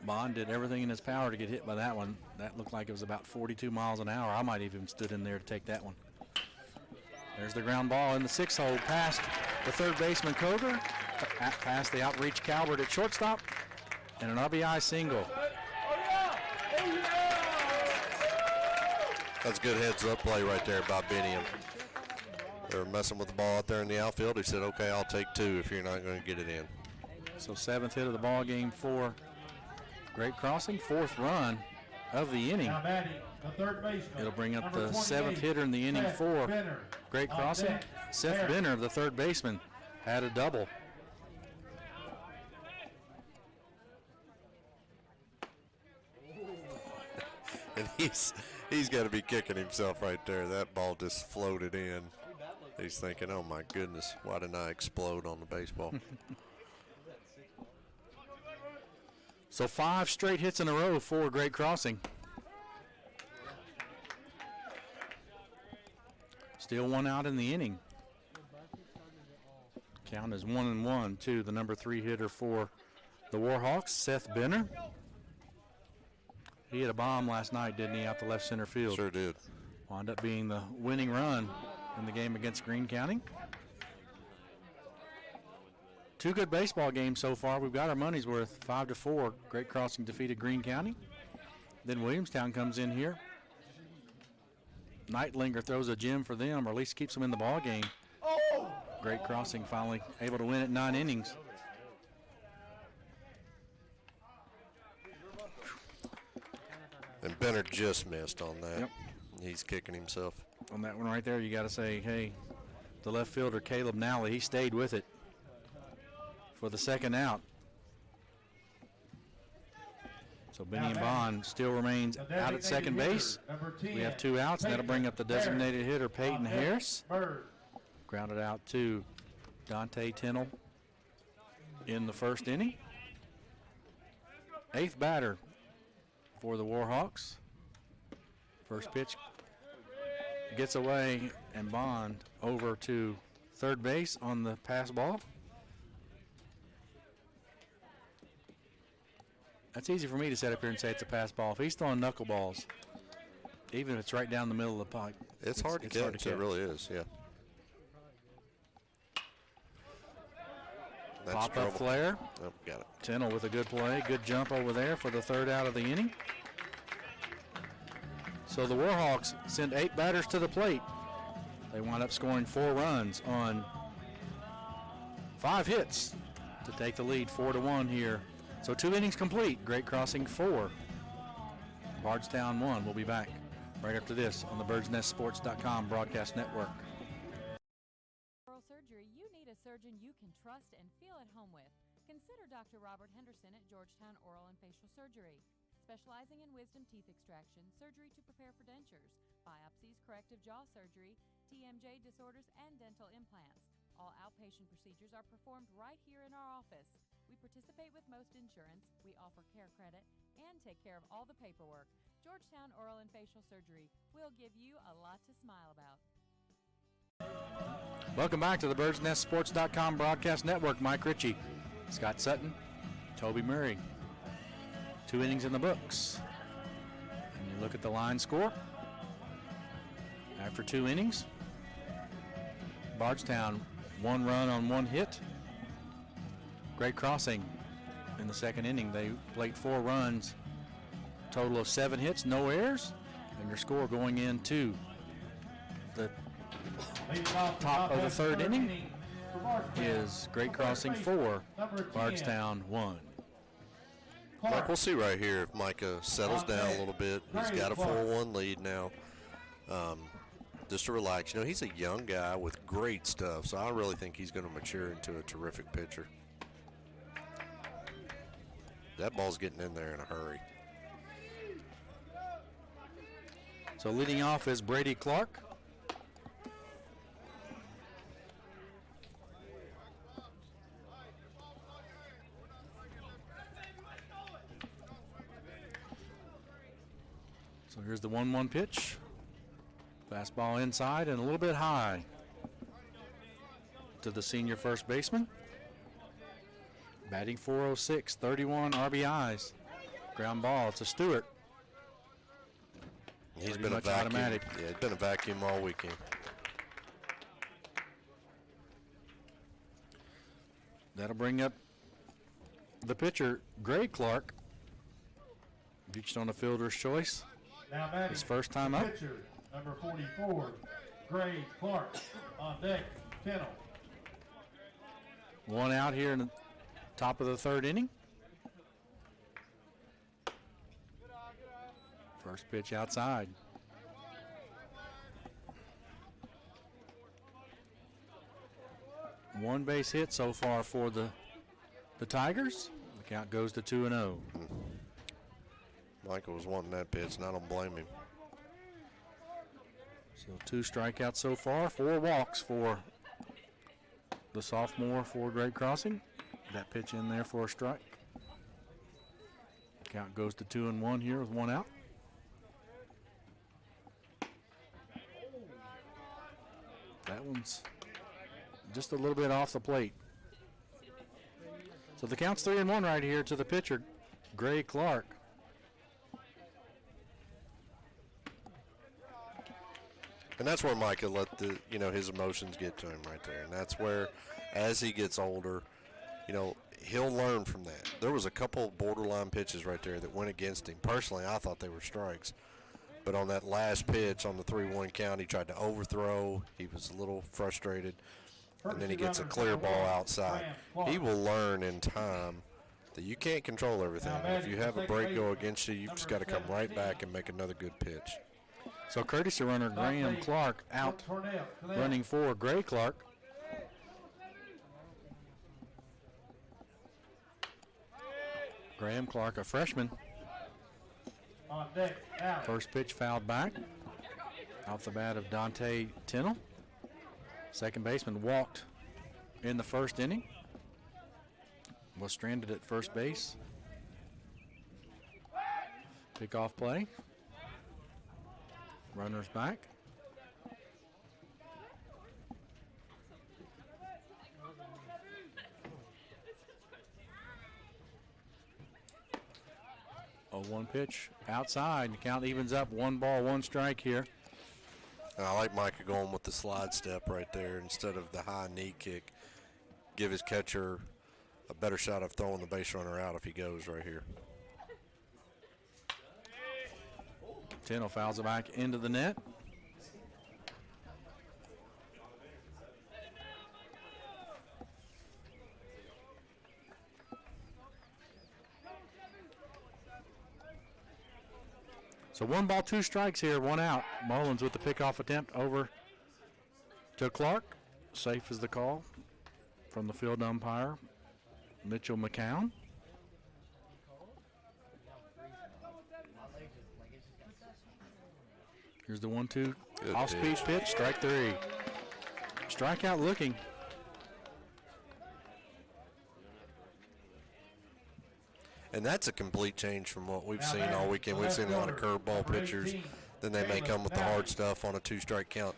Bond did everything in his power to get hit by that one. That looked like it was about 42 miles an hour. I might even stood in there to take that one. There's the ground ball in the 6 hole past the third baseman Koger, past the outreach Calvert at shortstop, and an RBI single. That's good heads-up play right there by Biniam. They're messing with the ball out there in the outfield. He said, okay, I'll take 2 if you're not going to get it in. So 7th hit of the ball game for Great Crossing, 4th run of the inning. Now batting, the third baseman. It'll bring up number the 7th hitter in the inning Seth for Benner. Great On Crossing. deck, Seth Benner. Benner, the third baseman, had a double. And he's got to be kicking himself right there. That ball just floated in. He's thinking, oh my goodness, why didn't I explode on the baseball? So 5 straight hits in a row for Great Crossing. Still 1 out in the inning. Count is 1-1 to the number 3 hitter for the Warhawks, Seth Benner. He hit a bomb last night, didn't he, out the left center field? Sure did. Wound up being the winning run in the game against Greene County. 2 good baseball games so far. We've got our money's worth, 5-4. Great Crossing defeated Greene County. Then Williamstown comes in here. Nightlinger throws a gem for them, or at least keeps them in the ball game. Great Crossing finally able to win at 9 innings. And Benner just missed on that. Yep. He's kicking himself. On that one right there, you got to say, hey, the left fielder, Caleb Nally, he stayed with it for the second out. So Benny and Bond still remains out at second base. We have 2 outs, and that'll bring up the designated hitter, Peyton Harris. Grounded out to Dante Tennell in the first inning. 8th batter for the Warhawks. First pitch gets away, and Bond over to third base on the pass ball. That's easy for me to sit up here and say it's a pass ball. If he's throwing knuckleballs, even if it's right down the middle of the pipe, it's hard to catch. It really is, yeah. Pop-up flare. Oh, got it. Tennell with a good play. Good jump over there for the 3rd out of the inning. So the Warhawks send 8 batters to the plate. They wind up scoring 4 runs on 5 hits to take the lead 4-1 here. So 2 innings complete. Great Crossing 4. Bardstown 1. We'll be back right after this on the BirdsNestSports.com broadcast network. Oral surgery, you need a surgeon you can trust and feel at home with. Consider Dr. Robert Henderson at Georgetown Oral and Facial Surgery. Specializing in wisdom teeth extraction, surgery to prepare for dentures, biopsies, corrective jaw surgery, TMJ disorders, and dental implants. All outpatient procedures are performed right here in our office. We participate with most insurance, we offer care credit, and take care of all the paperwork. Georgetown Oral and Facial Surgery will give you a lot to smile about. Welcome back to the BirdsNestSports.com broadcast network. Mike Ritchie, Scott Sutton, Toby Murray. 2 innings in the books. And you look at the line score. After 2 innings, Bardstown 1 run on 1 hit. Great Crossing in the 2nd inning. They played 4 runs, total of 7 hits, no errors. And your score going into the top of the 3rd inning is Great Crossing 4, Bardstown 1. Mike, we'll see right here if Micah settles down a little bit. He's got a 4-1 lead now. Just to relax. You know, he's a young guy with great stuff, so I really think he's going to mature into a terrific pitcher. That ball's getting in there in a hurry. So leading off is Brady Clark. So here's the 1-1 pitch. Fastball inside and a little bit high to the senior first baseman. Batting .406, 31 RBIs. Ground ball to Stewart. He's been a vacuum. Automatic. Yeah, he's been a vacuum all weekend. That'll bring up the pitcher, Gray Clark. Reached on a fielder's choice. Now batting, His first time up. pitcher, number 44, Gray Clark, on deck, kennel. One out here in the top of the third inning. First pitch outside. One base hit so far for the Tigers. The count goes to 2-0. Michael was wanting that pitch, and I don't blame him. So 2 strikeouts so far, 4 walks for the sophomore for Great Crossing. That pitch in there for a strike. Count goes to 2-1 here with 1 out. That one's just a little bit off the plate. So the count's 3-1 right here to the pitcher, Gray Clark. And that's where Micah let his emotions get to him right there. And that's where, as he gets older, he'll learn from that. There was a couple borderline pitches right there that went against him. Personally, I thought they were strikes. But on that last pitch on the 3-1 count, he tried to overthrow. He was a little frustrated. And then he gets a clear ball outside. He will learn in time that you can't control everything. If you have a break go against you, you've just got to come right back and make another good pitch. So courtesy runner Graham Clark out running for Gray Clark. Graham Clark, a freshman. First pitch fouled back off the bat of Dante Tennell. Second baseman walked in the first inning. Was stranded at first base. Pickoff play. Runners back. A 1 pitch outside. The count evens up. 1 ball, 1 strike here. I like Micah going with the slide step right there instead of the high knee kick. Give his catcher a better shot of throwing the base runner out if he goes right here. Tennell fouls it back into the net. So 1 ball, 2 strikes here, 1 out. Mullins with the pickoff attempt over to Clark. Safe is the call from the field umpire, Mitchell McCown. Here's the 1-2 off-speed pitch, strike 3. Strikeout looking. And that's a complete change from what we've seen all weekend. We've seen a lot of curveball pitchers. Then they may come with the hard stuff on a 2-strike count.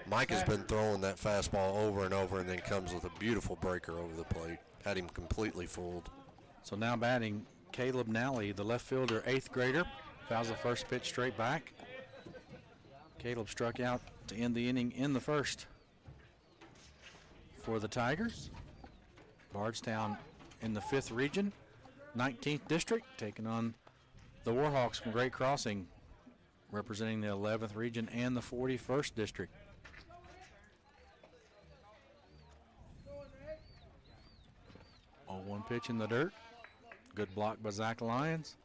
Mike has been throwing that fastball over and over and then comes with a beautiful breaker over the plate. Had him completely fooled. So now batting Caleb Nally, the left fielder, 8th grader. Fouls the first pitch straight back. Caleb struck out to end the inning in the first for the Tigers. Bardstown in the 5th region, 19th district, taking on the Warhawks from Great Crossing, representing the 11th region and the 41st district. Oh, 1 pitch in the dirt. Good block by Zach Lyons.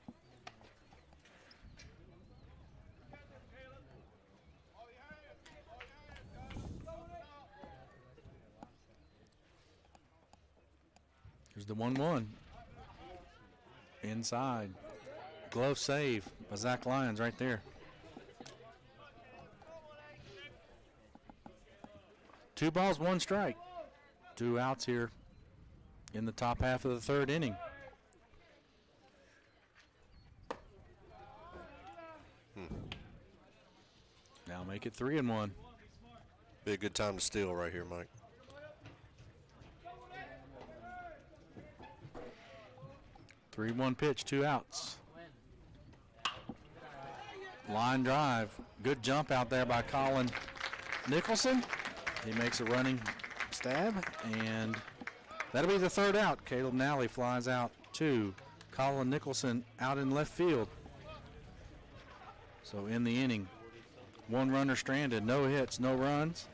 Here's the 1-1. Inside. Glove save by Zach Lyons right there. 2 balls, 1 strike. 2 outs here in the top half of the 3rd inning. Now make it 3-1. Be a good time to steal right here, Mike. 3-1 pitch, 2 outs. Line drive. Good jump out there by Colin Nicholson. He makes a running stab, and That'll be the third out. Caleb Nally flies out 2. Colin Nicholson out in left field. So in the inning, 1 runner stranded, no hits, no runs,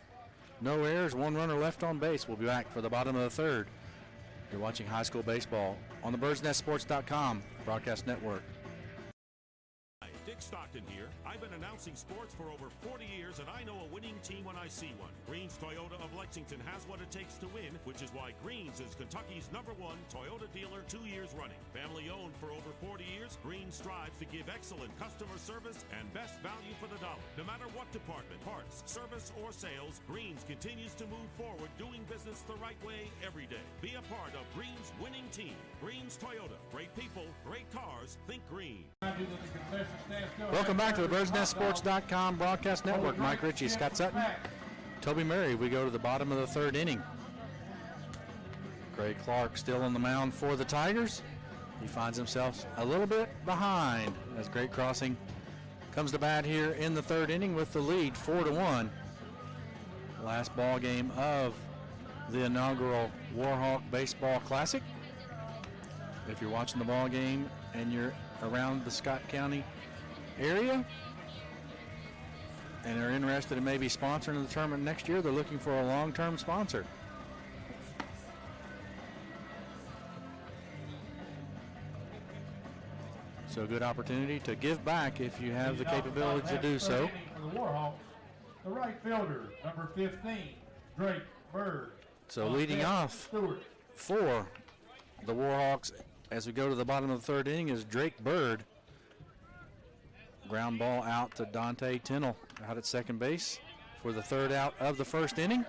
no errors, 1 runner left on base. We'll be back for the bottom of the third. You're watching high school baseball on the BirdsNestSports.com broadcast network. Hi, Dick Stockton here. I've been announcing sports for over 40 years, and I know a winning team when I see one. Green's Toyota of Lexington has what it takes to win, which is why Green's is Kentucky's #1 Toyota dealer 2 years running. Family owned for over 40 years, Green strives to give excellent customer service and best value for the dollar. No matter what department, parts, service, or sales, Green's continues to move forward doing business the right way every day. Be a part of Green's winning team. Green's Toyota. Great people, great cars. Think Green. Welcome back to the BirdsNestSports.com broadcast network. Mike Ritchie, Scott Sutton, Toby Murray. We go to the bottom of the third inning. Gray Clark still on the mound for the Tigers. He finds himself a little bit behind as Great Crossing comes to bat here in the third inning with the lead 4-1. Last ball game of the inaugural Warhawk Baseball Classic. If you're watching the ball game and you're around the Scott County area and are interested in maybe sponsoring the tournament next year, they're looking for a long-term sponsor. So a good opportunity to give back if you have the capability to do so. For the Warhawks, the right fielder, number 15, Drake Bird. So leading off for the Warhawks as we go to the bottom of the third inning is Drake Bird. Ground ball out to Dante Tinnell out at second base for the third out of the first inning.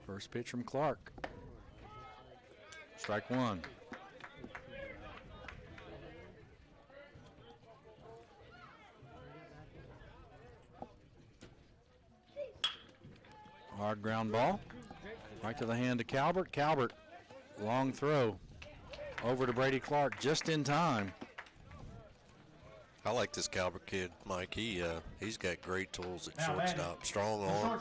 First pitch from Clark. Strike 1. Hard ground ball. Right to the hand of Calvert. Calvert, long throw over to Brady Clark just in time. I like this Calvert kid, Mike. He's got great tools at shortstop. Strong arm,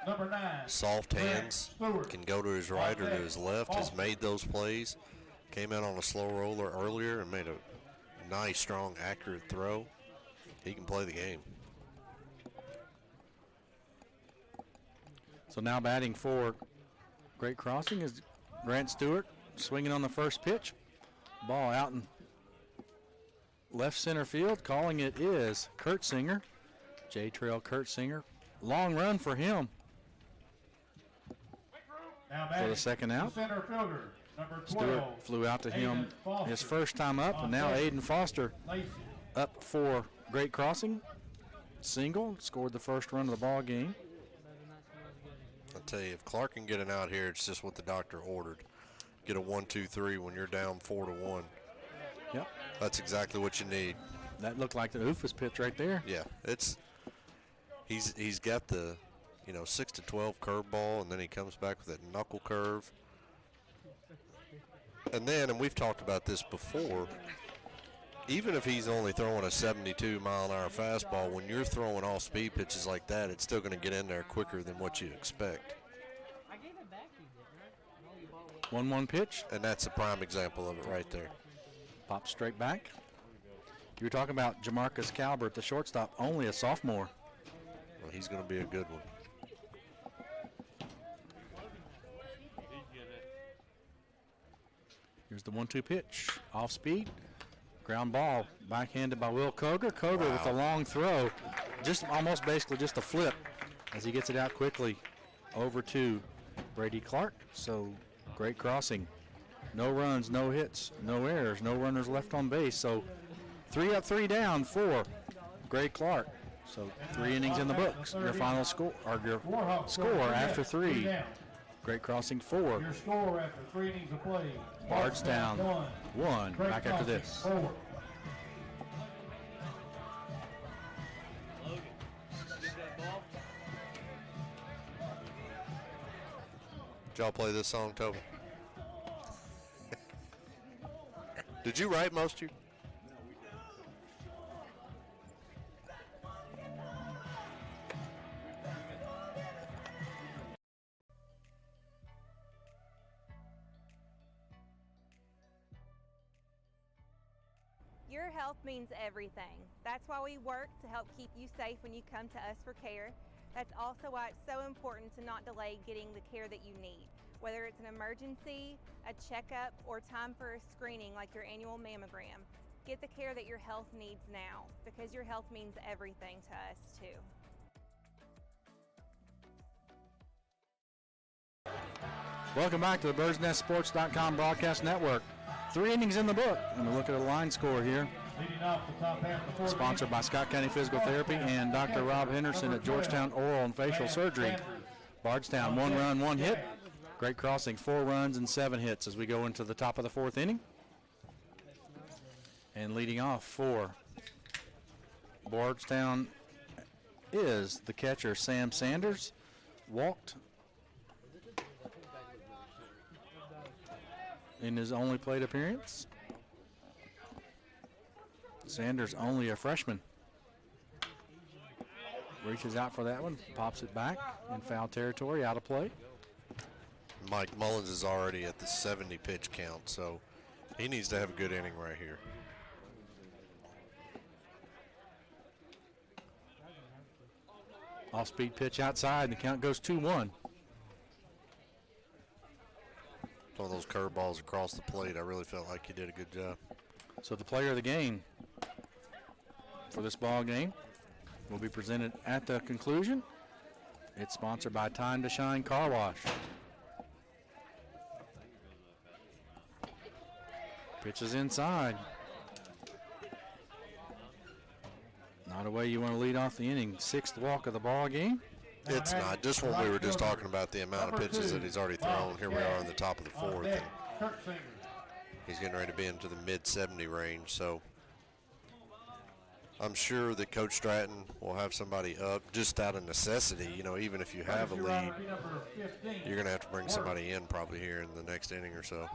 Number 9, soft hands, can go to his right or to his left, has made those plays. Came out on a slow roller earlier and made a nice, strong, accurate throw. He can play the game. So now batting for Great Crossing is Grant Stewart, swinging on the first pitch. Ball out in left center field. Calling it is Kurt Singer. J-Trail Kurt Singer. Long run for him. For the second out. Center fielder, number 12, Stewart flew out to him his first time up, and now Aiden Foster up for Great Crossing. Single, scored the first run of the ball game. I'll tell you, if Clark can get an out here, it's just what the doctor ordered. Get a 1-2-3 when you're down 4-1. Yep. That's exactly what you need. That looked like the Oofus pitch right there. Yeah, he's got the 6-12 curveball, and then he comes back with that knuckle curve. And we've talked about this before, even if he's only throwing a 72-mile-an-hour fastball, when you're throwing off-speed pitches like that, it's still going to get in there quicker than what you'd expect. 1-1 pitch. And that's a prime example of it right there. Pops straight back. You were talking about Jamarcus Calvert, the shortstop, only a sophomore. Well, he's going to be a good one. Here's the 1-2 pitch. Off speed. Ground ball. Backhanded by Will Koger. Koger with a long throw. Just almost basically just a flip as he gets it out quickly over to Brady Clark. So Great Crossing. No runs, no hits, no errors, no runners left on base. So 3 up, 3 down for Great Clark. So 3 innings in the books. Your final score, or your score after 3. Great Crossing 4. Your score after 3 innings of play. Bardstown 1. Back after this. 4. Did y'all play this song, Toby? Did you write most of your? Your health means everything. That's why we work to help keep you safe when you come to us for care. That's also why it's so important to not delay getting the care that you need. Whether it's an emergency, a checkup, or time for a screening like your annual mammogram, get the care that your health needs now, because your health means everything to us too. Welcome back to the BirdsNestSports.com broadcast network. 3 innings in the book, and we look at a line score here. Leading off the top half of the fourth Sponsored by Scott County Physical Therapy and Dr. Rob Henderson at Georgetown Oral and Facial Surgery. Bardstown, 1 run, 1 hit. Great Crossing, 4 runs and 7 hits as we go into the top of the 4th inning. And leading off for Bardstown is the catcher, Sam Sanders. Walked in his only plate appearance. Sanders only a freshman. Reaches out for that one, pops it back in foul territory, out of play. Mike Mullins is already at the 70 pitch count, so he needs to have a good inning right here. Off-speed pitch outside, and the count goes 2-1. One of those curveballs across the plate, I really felt like he did a good job. So the player of the game for this ball game will be presented at the conclusion. It's sponsored by Time to Shine Car Wash. Pitch is inside. Not a way you want to lead off the inning. 6th walk of the ball game. It's not. Just when we were just talking about the amount of pitches that he's already thrown, here we are in the top of the 4th. And he's getting ready to be into the mid-70 range, so I'm sure that Coach Stratton will have somebody up just out of necessity. You know, even if you have a lead, you're going to have to bring somebody in probably here in the next inning or so.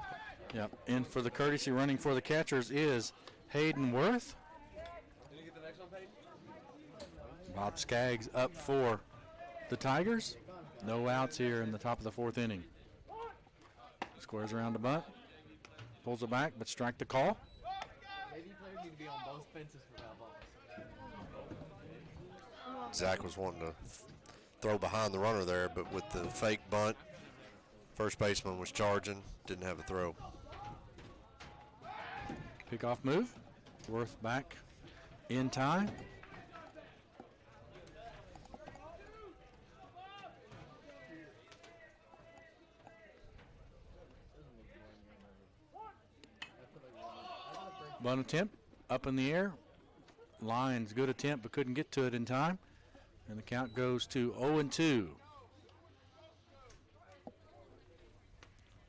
Yep, and for the courtesy running for the catchers is Hayden Worth. Bob Skaggs up for the Tigers. No outs here in the top of the 4th inning. Squares around the bunt. Pulls it back, but strike the call. Maybe players need to be on both fences for foul balls. Zach was wanting to throw behind the runner there, but with the fake bunt, first baseman was charging, didn't have a throw. Pickoff move. Worth back in time. Bunt attempt up in the air. Lyons, good attempt, but couldn't get to it in time. And the count goes to 0-2.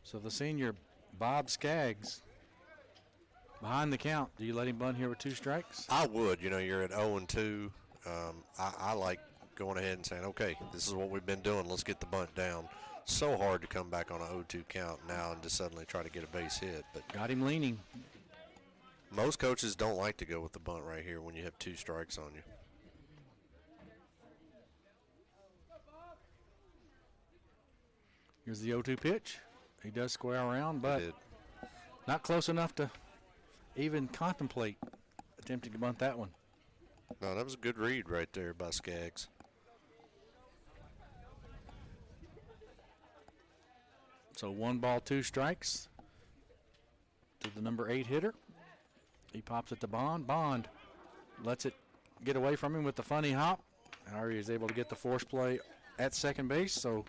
So the senior, Bob Skaggs, behind the count. Do you let him bunt here with 2 strikes? I would. You know, you're at 0-2. I like going ahead and saying, okay, this is what we've been doing. Let's get the bunt down. So hard to come back on a 0-2 count now and just suddenly try to get a base hit. But got him leaning. Most coaches don't like to go with the bunt right here when you have 2 strikes on you. Here's the 0-2 pitch. He does square around, but not close enough to even contemplate attempting to bunt that one. No, that was a good read right there by Skaggs. So 1 ball, 2 strikes to the number 8 hitter. He pops it to Bond. Bond lets it get away from him with the funny hop. Harry is able to get the force play at second base. So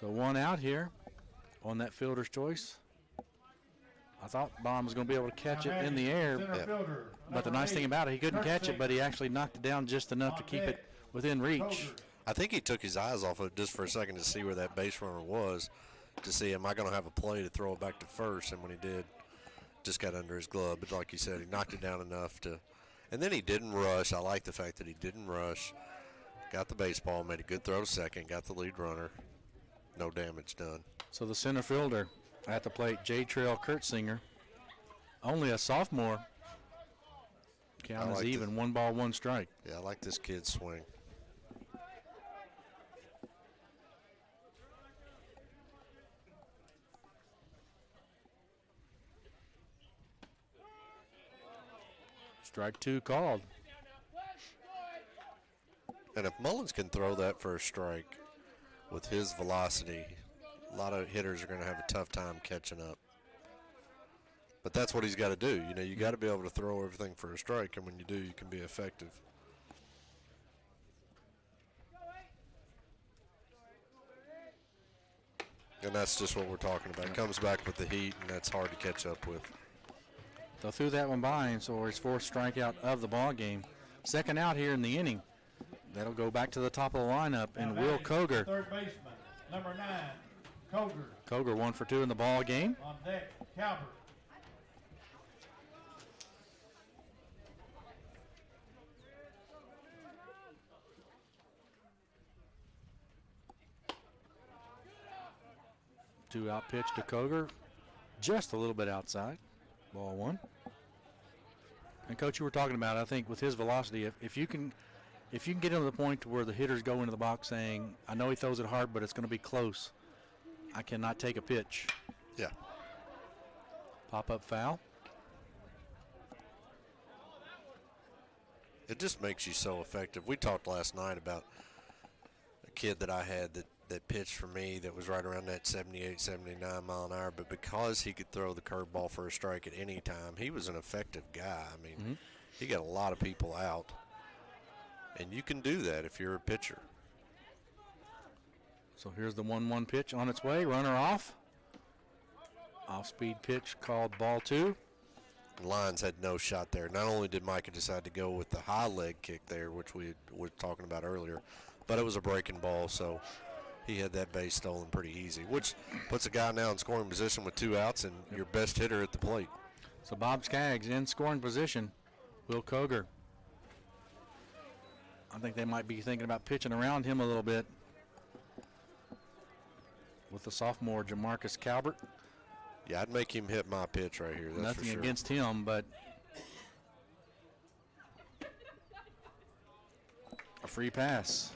one out here on that fielder's choice. I thought Bond was going to be able to catch it in the air, but the nice thing about it, he couldn't catch it, but he actually knocked it down just enough to keep it within reach. I think he took his eyes off of it just for a second to see where that base runner was, to see, am I going to have a play to throw it back to first? And when he did, just got under his glove. But like you said, he knocked it down enough to, and then he didn't rush. I like the fact that he didn't rush. Got the baseball, made a good throw to second, got the lead runner. No damage done. So the center fielder at the plate, J. Trail Kurtzinger, only a sophomore. Count is even, 1 ball, 1 strike. Yeah, I like this kid's swing. Strike 2 called. And if Mullins can throw that for a strike with his velocity, a lot of hitters are going to have a tough time catching up. But that's what he's got to do. You know, you got to be able to throw everything for a strike, and when you do, you can be effective. And that's just what we're talking about. Comes back with the heat, and that's hard to catch up with. So threw that one by him, so his 4th strikeout of the ball game. Second out here in the inning. That'll go back to the top of the lineup, and Will Koger. Third baseman, number 9, Koger. Koger 1 for 2 in the ball game. On deck, Calvert. Two-out pitch to Koger, just a little bit outside. Ball 1. And Coach, you were talking about, I think, with his velocity, if you can get him to the point to where the hitters go into the box saying, I know he throws it hard, but it's going to be close. I cannot take a pitch. Yeah. Pop-up foul. It just makes you so effective. We talked last night about a kid that I had that pitched for me that was right around that 78, 79 mile an hour, but because he could throw the curveball for a strike at any time, he was an effective guy. I mean, he got a lot of people out, and you can do that if you're a pitcher. So here's the 1-1 pitch on its way. Runner off. Off-speed pitch called ball 2. Lyons had no shot there. Not only did Micah decide to go with the high leg kick there, which we were talking about earlier, but it was a breaking ball, so he had that base stolen pretty easy, which puts a guy now in scoring position with 2 outs and your best hitter at the plate. So Bob Skaggs in scoring position. Will Koger. I think they might be thinking about pitching around him a little bit with the sophomore Jamarcus Calvert. Yeah, I'd make him hit my pitch right here. That's Nothing for sure. against him, but a free pass.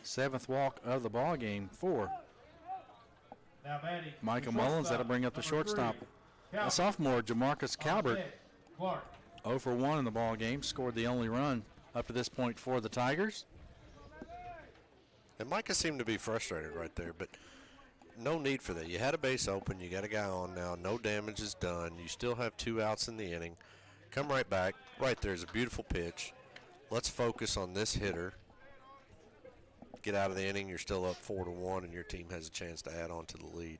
7th walk of the ball game for Micah Mullins. That'll bring up the shortstop. A sophomore, Jamarcus Calvert, 0 for 1 in the ball game. Scored the only run up to this point for the Tigers. And Micah seemed to be frustrated right there, but no need for that. You had a base open. You got a guy on now. No damage is done. You still have 2 outs in the inning. Come right back. Right there's a beautiful pitch. Let's focus on this hitter. Get out of the inning. You're still up 4-1, and your team has a chance to add on to the lead.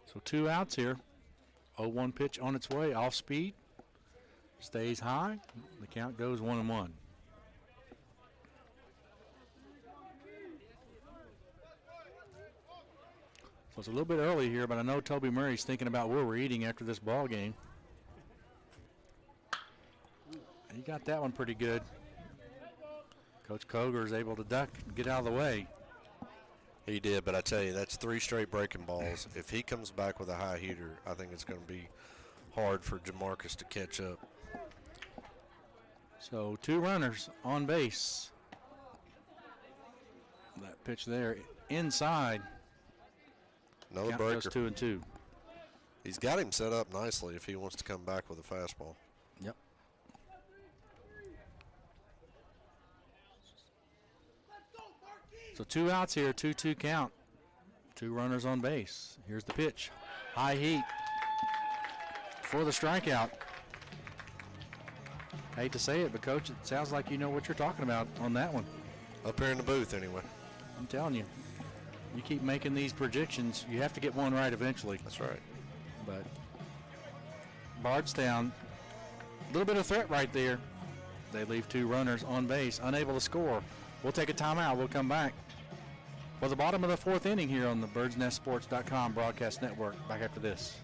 So 2 outs here. 0-1 pitch on its way. Off speed. Stays high. The count goes 1-1. So it's a little bit early here, but I know Toby Murray's thinking about where we're eating after this ball game. He got that one pretty good. Coach Koger is able to duck and get out of the way. He did, but I tell you, that's 3 straight breaking balls. If he comes back with a high heater, I think it's going to be hard for Jamarcus to catch up. So 2 runners on base. That pitch there inside. Another Count breaker. goes 2-2. He's got him set up nicely if he wants to come back with a fastball. Yep. So 2 outs here, 2-2 count. 2 runners on base. Here's the pitch. High heat for the strikeout. Hate to say it, but Coach, it sounds like you know what you're talking about on that one. Up here in the booth anyway. I'm telling you. You keep making these predictions, you have to get one right eventually. That's right. But Bardstown, a little bit of threat right there. They leave 2 runners on base, unable to score. We'll take a timeout. We'll come back for the bottom of the 4th inning here on the BirdsNestSports.com broadcast network. Back after this.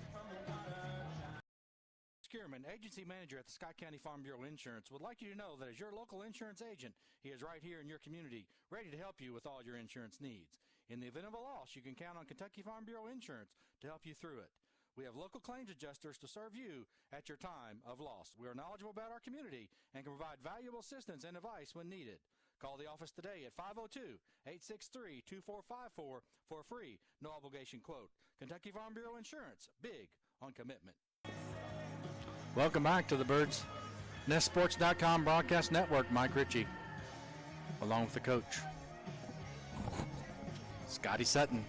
Kierman, agency manager at the Scott County Farm Bureau Insurance, would like you to know that as your local insurance agent, he is right here in your community, ready to help you with all your insurance needs. In the event of a loss, you can count on Kentucky Farm Bureau Insurance to help you through it. We have local claims adjusters to serve you at your time of loss. We are knowledgeable about our community and can provide valuable assistance and advice when needed. Call the office today at 502-863-2454 for a free, no-obligation quote. Kentucky Farm Bureau Insurance, big on commitment. Welcome back to the BirdsNestSports.com broadcast network. Mike Ritchie, along with the coach, Scotty Sutton.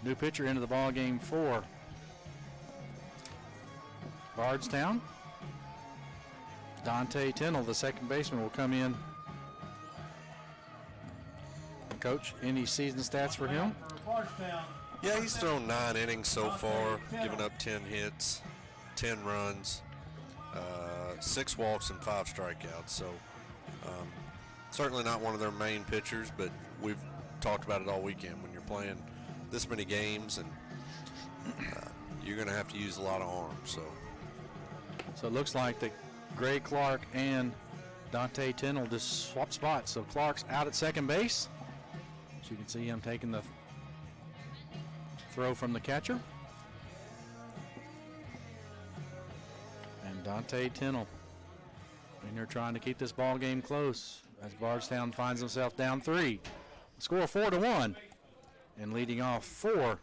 New pitcher into the ball game for Bardstown. Dante Tennell, the second baseman, will come in. Coach, any season stats for him? Yeah, he's thrown 9 innings so far, giving up 10 hits, 10 runs, 6 walks, and 5 strikeouts. So certainly not one of their main pitchers, but we've talked about it all weekend. When you're playing this many games, and you're going to have to use a lot of arms. So it looks like that Gray Clark and Dante Tennell just swap spots. So Clark's out at second base. As you can see him taking the throw from the catcher. And Dante Tennell in there trying to keep this ball game close as Bardstown finds himself down 3. Score 4-1. And leading off for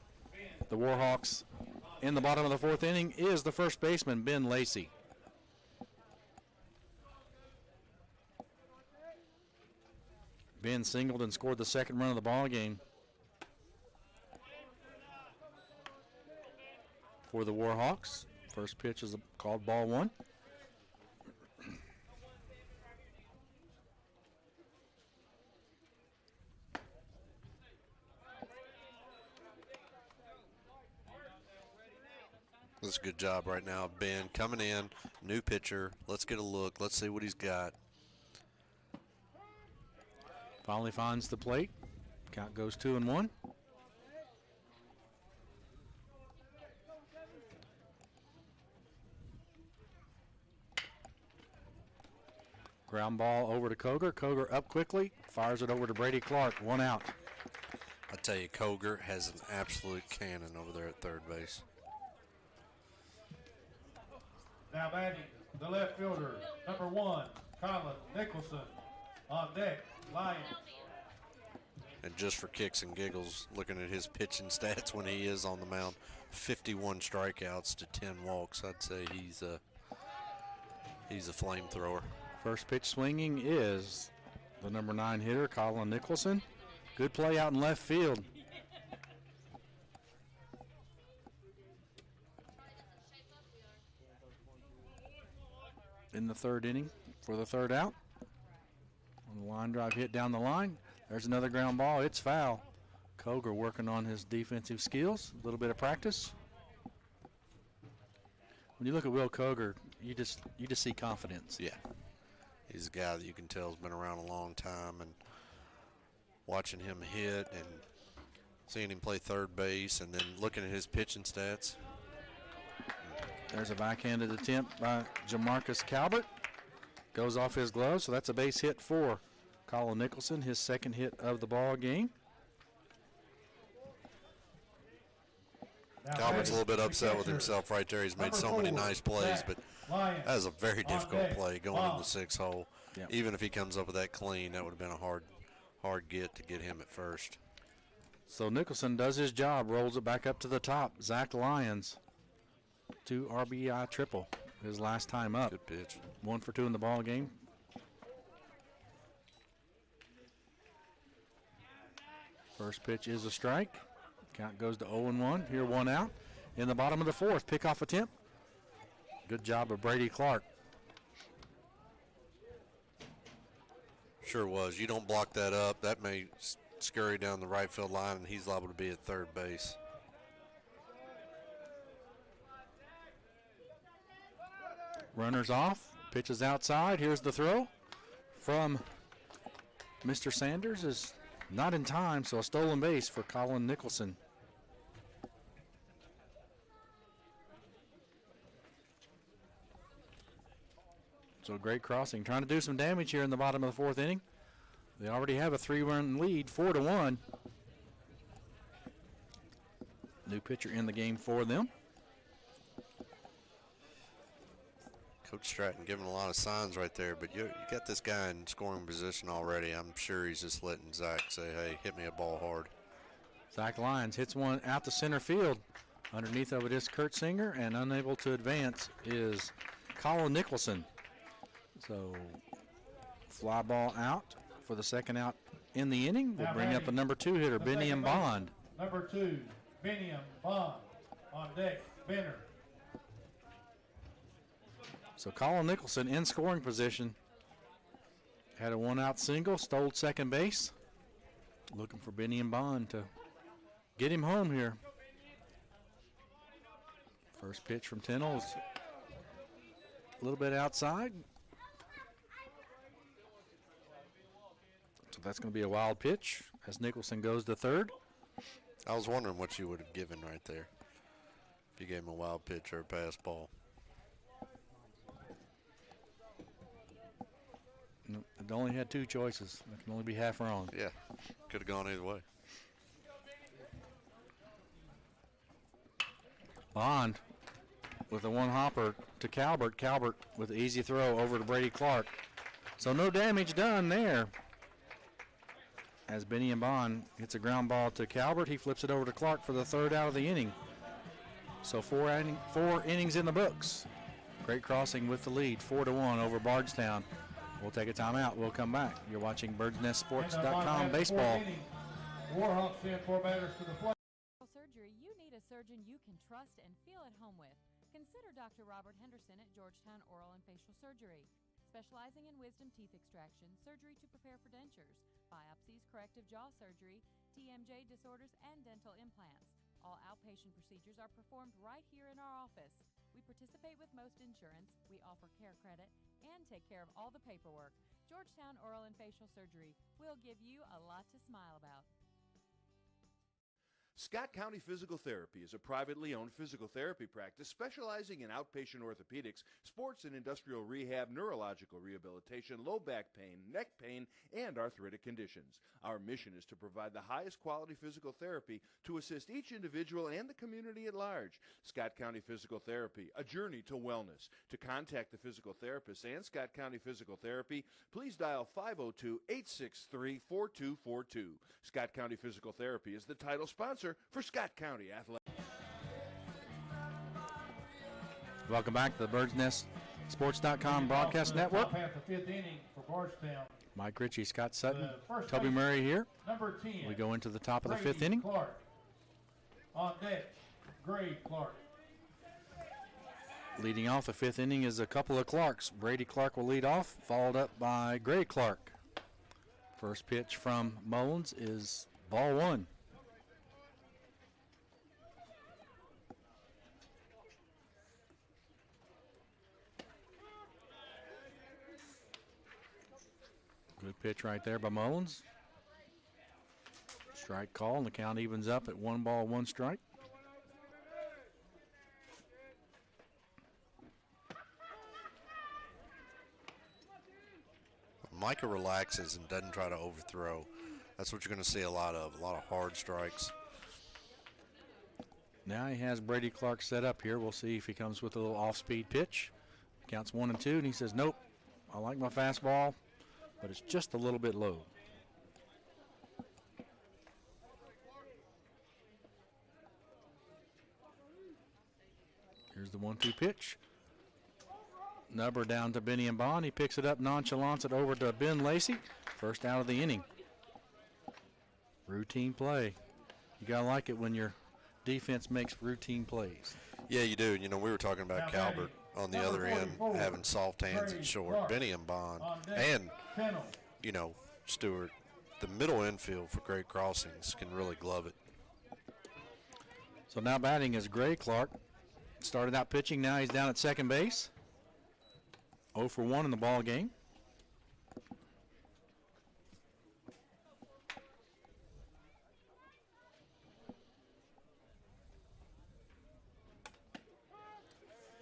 the Warhawks in the bottom of the 4th inning is the first baseman, Ben Lacey. Ben singled and scored the second run of the ball game for the Warhawks. First pitch is called ball 1. That's a good job right now. Ben coming in, new pitcher. Let's get a look. Let's see what he's got. Finally finds the plate. Count goes 2-1. Ground ball over to Koger. Koger up quickly, fires it over to Brady Clark. 1 out. I tell you, Koger has an absolute cannon over there at third base. Now batting, the left fielder, number 1, Colin Nicholson. On deck, Lions. And just for kicks and giggles, looking at his pitching stats when he is on the mound, 51 strikeouts to 10 walks. I'd say he's a flamethrower. First pitch swinging is the number 9 hitter, Colin Nicholson. Good play out in left field. In the 3rd inning for the 3rd out. On the line drive hit down the line. There's another ground ball. It's foul. Koger working on his defensive skills. A little bit of practice. When you look at Will Koger, you just see confidence. Yeah. He's a guy that you can tell has been around a long time, and watching him hit and seeing him play third base and then looking at his pitching stats. There's a backhanded attempt by Jamarcus Calvert. Goes off his glove, so that's a base hit for Colin Nicholson, his 2nd hit of the ball game. Calvert's a little bit upset with himself right there. He's made so many nice plays, but that was a very difficult play going in the 6th hole. Yep. Even if he comes up with that clean, that would have been a hard get to get him at first. So Nicholson does his job, rolls it back up to the top. Zach Lyons, 2 RBI triple, his last time up. Good pitch. 1 for 2 in the ball game. First pitch is a strike. Count goes to 0-1. Here 1 out. In the bottom of the 4th, pickoff attempt. Good job of Brady Clark. Sure was. You don't block that up, that may scurry down the right field line, and he's liable to be at third base. Runners off. Pitches outside. Here's the throw from Mr. Sanders. Is not in time, so a stolen base for Colin Nicholson. So great crossing. Trying to do some damage here in the bottom of the 4th inning. They already have a 3-run lead, 4-1. New pitcher in the game for them. Coach Stratton giving a lot of signs right there, but you got this guy in scoring position already. I'm sure he's just letting Zach say, hey, hit me a ball hard. Zach Lyons hits one out to center field. Underneath of it is Kurt Singer, and unable to advance is Colin Nicholson. So fly ball out for the second out in the inning. We'll bring up the number 2 hitter, Biniam Bond. Number 2, Biniam Bond. On deck, Benner. So Colin Nicholson in scoring position. Had a 1-out single, stole second base. Looking for Biniam Bond to get him home here. First pitch from Tennell is a little bit outside. So that's going to be a wild pitch as Nicholson goes to third. I was wondering what you would have given right there if you gave him a wild pitch or a pass ball. It only had 2 choices. It can only be half wrong. Yeah, could have gone either way. Bond with a 1-hopper to Calvert. Calvert with an easy throw over to Brady Clark. So no damage done there. As Biniam Bond hits a ground ball to Calvert, he flips it over to Clark for the 3rd out of the inning. So 4 innings in the books. Great Crossing with the lead, 4-1 over Bardstown. We'll take a timeout. We'll come back. You're watching birdsnestsports.com baseball. Warhawk sent 4 batters to the plate. Surgery, you need a surgeon you can trust and feel at home with. Consider Dr. Robert Henderson at Georgetown Oral and Facial Surgery. Specializing in wisdom teeth extraction, surgery to prepare for dentures, biopsies, corrective jaw surgery, TMJ disorders, and dental implants. All outpatient procedures are performed right here in our office. We participate with most insurance, we offer care credit, and take care of all the paperwork. Georgetown Oral and Facial Surgery will give you a lot to smile about. Scott County Physical Therapy is a privately owned physical therapy practice specializing in outpatient orthopedics, sports and industrial rehab, neurological rehabilitation, low back pain, neck pain, and arthritic conditions. Our mission is to provide the highest quality physical therapy to assist each individual and the community at large. Scott County Physical Therapy, a journey to wellness. To contact the physical therapist and Scott County Physical Therapy, please dial 502-863-4242. Scott County Physical Therapy is the title sponsor for Scott County Athletics. Welcome back to the BirdsNestSports.com broadcast network. Top half of 5th inning for Bardstown. Mike Ritchie, Scott Sutton, First Toby base, Murray here. Number 10. We go into the top of the Brady 5th inning. Clark. On deck, Gray Clark. Leading off the 5th inning is a couple of Clarks. Brady Clark will lead off, followed up by Gray Clark. First pitch from Mullins is ball 1. Good pitch right there by Mullins. Strike call, and the count evens up at 1 ball, 1 strike. Micah relaxes and doesn't try to overthrow. That's what you're going to see a lot of hard strikes. Now he has Brady Clark set up here. We'll see if he comes with a little off-speed pitch. Counts 1 and 2, and he says, nope, I like my fastball, but it's just a little bit low. Here's the 1-2 pitch. Number down to Biniam Bond. He picks it up, nonchalants it over to Ben Lacey. First out of the inning. Routine play. You got to like it when your defense makes routine plays. Yeah, you do. You know, we were talking about Calvert on the other end having soft hands and short. Biniam Bond and, you know, Stewart, the middle infield for Great Crossings can really glove it. So now batting is Gray Clark. Started out pitching. Now he's down at second base. 0 for 1 in the ball game.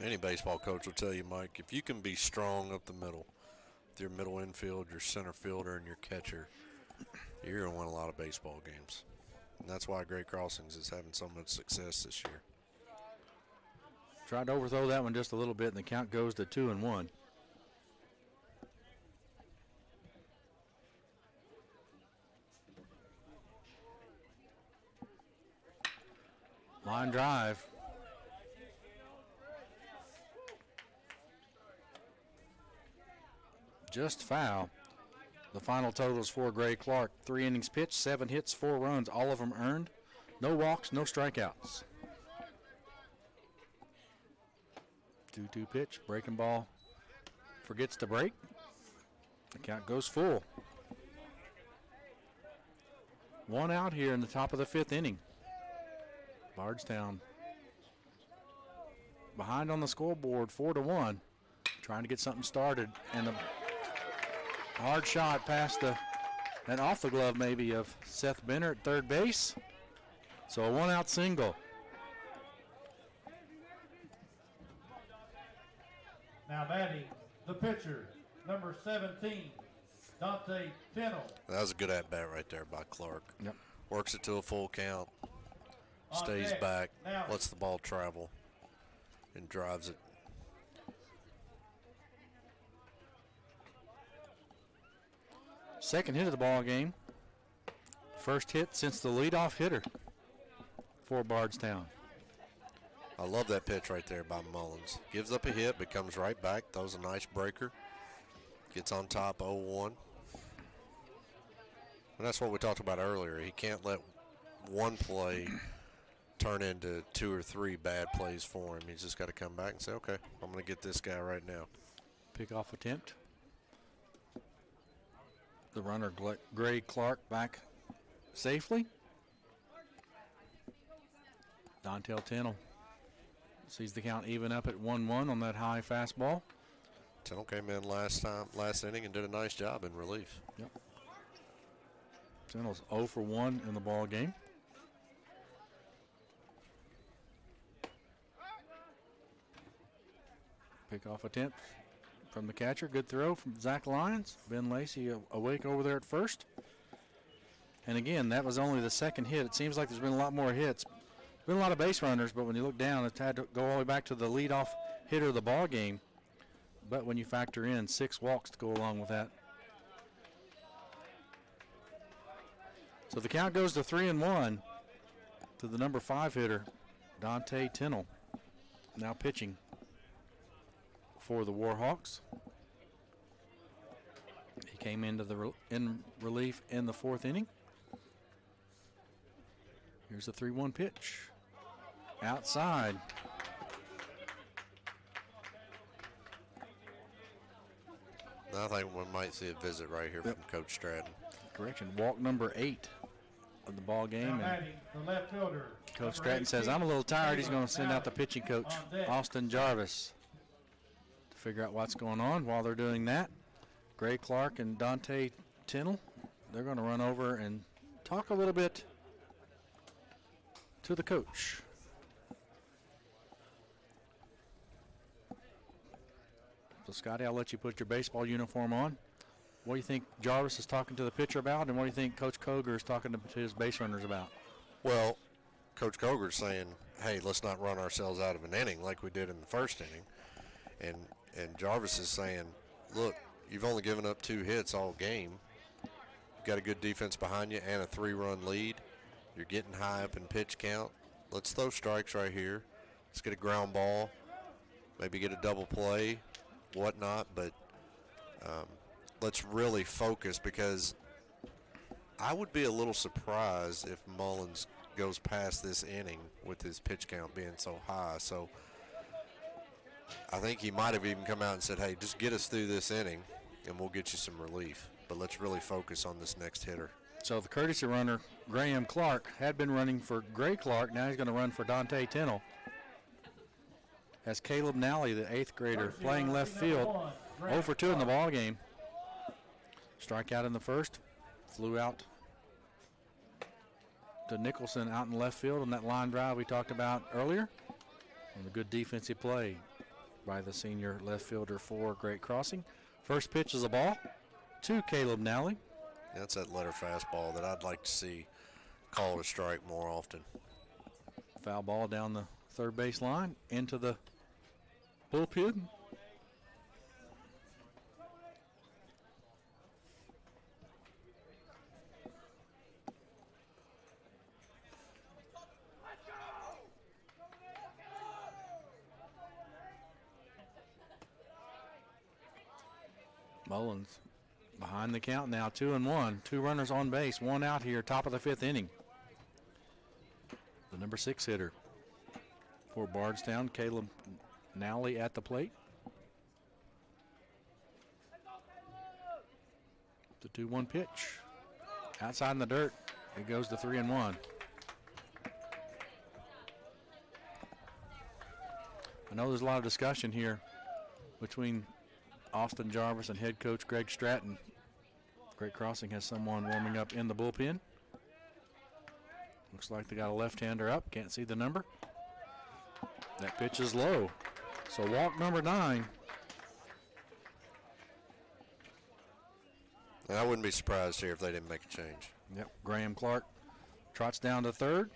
Any baseball coach will tell you, Mike, if you can be strong up the middle with your middle infield, your center fielder, and your catcher, you're going to win a lot of baseball games. And that's why Great Crossings is having so much success this year. Tried to overthrow that one just a little bit, and the count goes to 2 and 1. Line drive. Just foul. The final total is for Gray Clark. 3 innings pitched, 7 hits, 4 runs, all of them earned. No walks, no strikeouts. 2-2 pitch, breaking ball. Forgets to break. The count goes full. 1 out here in the top of the 5th inning. Bardstown behind on the scoreboard, 4-1. Trying to get something started, and a hard shot past and off the glove maybe of Seth Benner at third base. So a 1-out single. Now batting, the pitcher, number 17, Dante Tennell. That was a good at-bat right there by Clark. Yep. Works it to a full count, stays back, lets the ball travel, and drives it. Second hit of the ball game. First hit since the leadoff hitter for Bardstown. I love that pitch right there by Mullins. Gives up a hit, but comes right back, throws a nice breaker, gets on top 0-1. And that's what we talked about earlier. He can't let one play turn into 2 or 3 bad plays for him. He's just got to come back and say, okay, I'm going to get this guy right now. Pickoff attempt. The runner, Gray Clark, back safely. Dante Tennell sees the count even up at 1-1 on that high fastball. Tennell came in last inning and did a nice job in relief. Yep. Tennell's 0 for 1 in the ball game. Pickoff attempt from the catcher. Good throw from Zach Lyons. Ben Lacey awake over there at first. And again, that was only the second hit. It seems like there's been a lot more hits. Been a lot of base runners, but when you look down, it's had to go all the way back to the leadoff hitter of the ball game. But when you factor in 6 walks to go along with that. So the count goes to 3-1 to the number 5 hitter, Dante Tennell, now pitching for the Warhawks. He came into in relief in the 4th inning. Here's the 3-1 pitch. Outside. I think we might see a visit right here from Coach Stratton. Correction, walk number 8 of the ball game. And the left fielder, Coach Stratton says, I'm a little tired. He's going to send out the pitching coach, Austin Jarvis, to figure out what's going on. While they're doing that, Gray Clark and Dante Tennell, they're going to run over and talk a little bit to the coach. So, Scotty, I'll let you put your baseball uniform on. What do you think Jarvis is talking to the pitcher about, and what do you think Coach Koger is talking to his base runners about? Well, Coach Koger's saying, hey, let's not run ourselves out of an inning like we did in the first inning. And Jarvis is saying, look, you've only given up 2 hits all game. You've got a good defense behind you and a 3-run lead. You're getting high up in pitch count. Let's throw strikes right here. Let's get a ground ball, maybe get a double play, whatnot, but let's really focus, because I would be a little surprised if Mullins goes past this inning with his pitch count being so high. So I think he might have even come out and said, hey, just get us through this inning and we'll get you some relief, but let's really focus on this next hitter. So the courtesy runner, Graham Clark, had been running for Gray Clark. Now he's going to run for Dante Tennell. As Caleb Nally, the 8th grader, playing left field, 0 for 2 in the ball game. Strikeout in the first, flew out to Nicholson out in left field on that line drive we talked about earlier. And a good defensive play by the senior left fielder for Great Crossing. First pitch is a ball to Caleb Nally. That's that letter fastball that I'd like to see called a strike more often. Foul ball down the third base line into the bullpen. Mullins behind the count now, 2-1. 2 runners on base, 1 out here, top of the 5th inning. The number 6 hitter for Bardstown, Caleb Nally at the plate. The 2-1 pitch. Outside in the dirt, it goes to 3-1. I know there's a lot of discussion here between Austin Jarvis and head coach Greg Stratton. Great Crossing has someone warming up in the bullpen. Looks like they got a left-hander up. Can't see the number. That pitch is low. So walk number 9. I wouldn't be surprised here if they didn't make a change. Yep, Graham Clark trots down to third.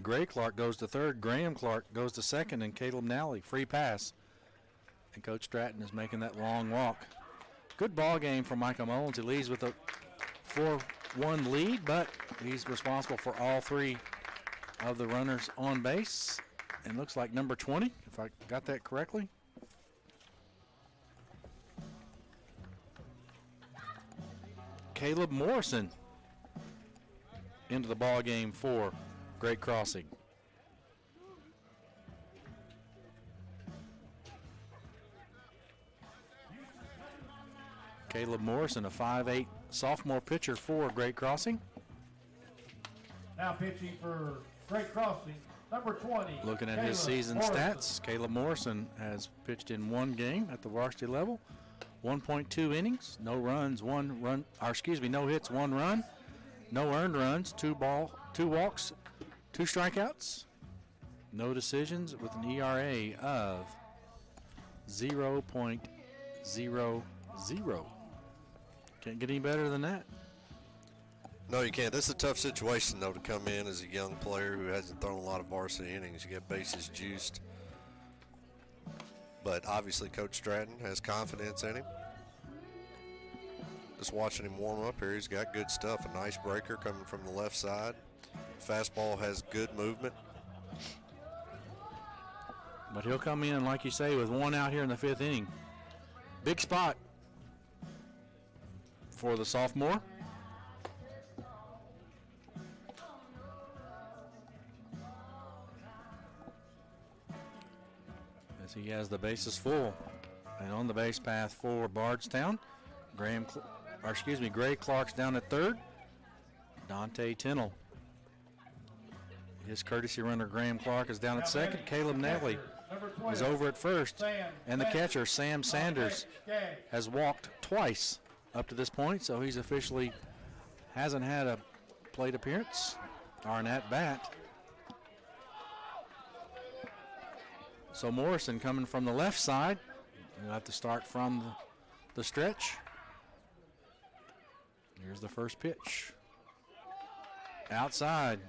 Gray Clark goes to third. Graham Clark goes to second, and Caleb Nally, free pass. And Coach Stratton is making that long walk. Good ball game for Michael Mullins. He leads with a 4-1 lead, but he's responsible for all 3 of the runners on base. And looks like number 20, if I got that correctly. Caleb Morrison into the ball game for Great Crossing. Caleb Morrison, a 5'8" sophomore pitcher for Great Crossing. Now pitching for Great Crossing, number 20. Looking at his season stats, Caleb Morrison has pitched in 1 game at the varsity level, 1.2 innings, no runs, no hits, 1 run, no earned runs, 2 walks, 2 strikeouts, no decisions, with an ERA of 0.00. Can't get any better than that. No, you can't. This is a tough situation, though, to come in as a young player who hasn't thrown a lot of varsity innings. You get bases juiced. But obviously Coach Stratton has confidence in him. Just watching him warm up here, he's got good stuff. A nice breaker coming from the left side. Fastball has good movement. But he'll come in, like you say, with 1 out here in the 5th inning. Big spot for the sophomore. As he has the bases full. And on the base path for Bardstown, Gray Clark's down at third. Dante Tinnell. His courtesy runner, Graham Clark, is down at second. Caleb Nally is over at first. And the catcher, Sam Sanders, has walked twice up to this point, so he's officially hasn't had a plate appearance or an at-bat. So Morrison coming from the left side. We'll have to start from the stretch. Here's the first pitch. Outside.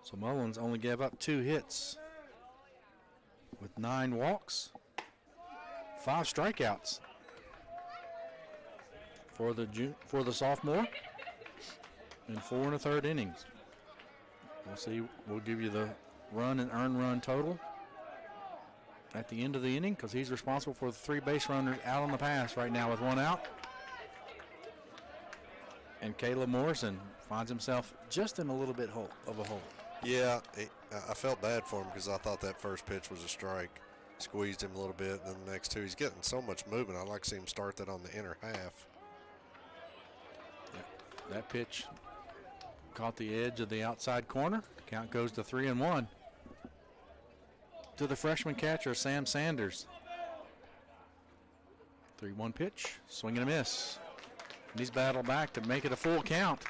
So Mullins only gave up 2 hits with 9 walks, 5 strikeouts for the sophomore, and 4 1/3 innings. We'll see. We'll give you the run and earned run total at the end of the inning, because he's responsible for the 3 base runners out on the pass right now with 1 out. And Caleb Morrison finds himself just in a little bit of a hole. Yeah, I felt bad for him because I thought that first pitch was a strike. Squeezed him a little bit, and then the next 2, he's getting so much movement. I'd like to see him start that on the inner half. That pitch caught the edge of the outside corner. Count goes to 3-1. To the freshman catcher, Sam Sanders. 3-1 pitch, swing and a miss. And he's battled back to make it a full count.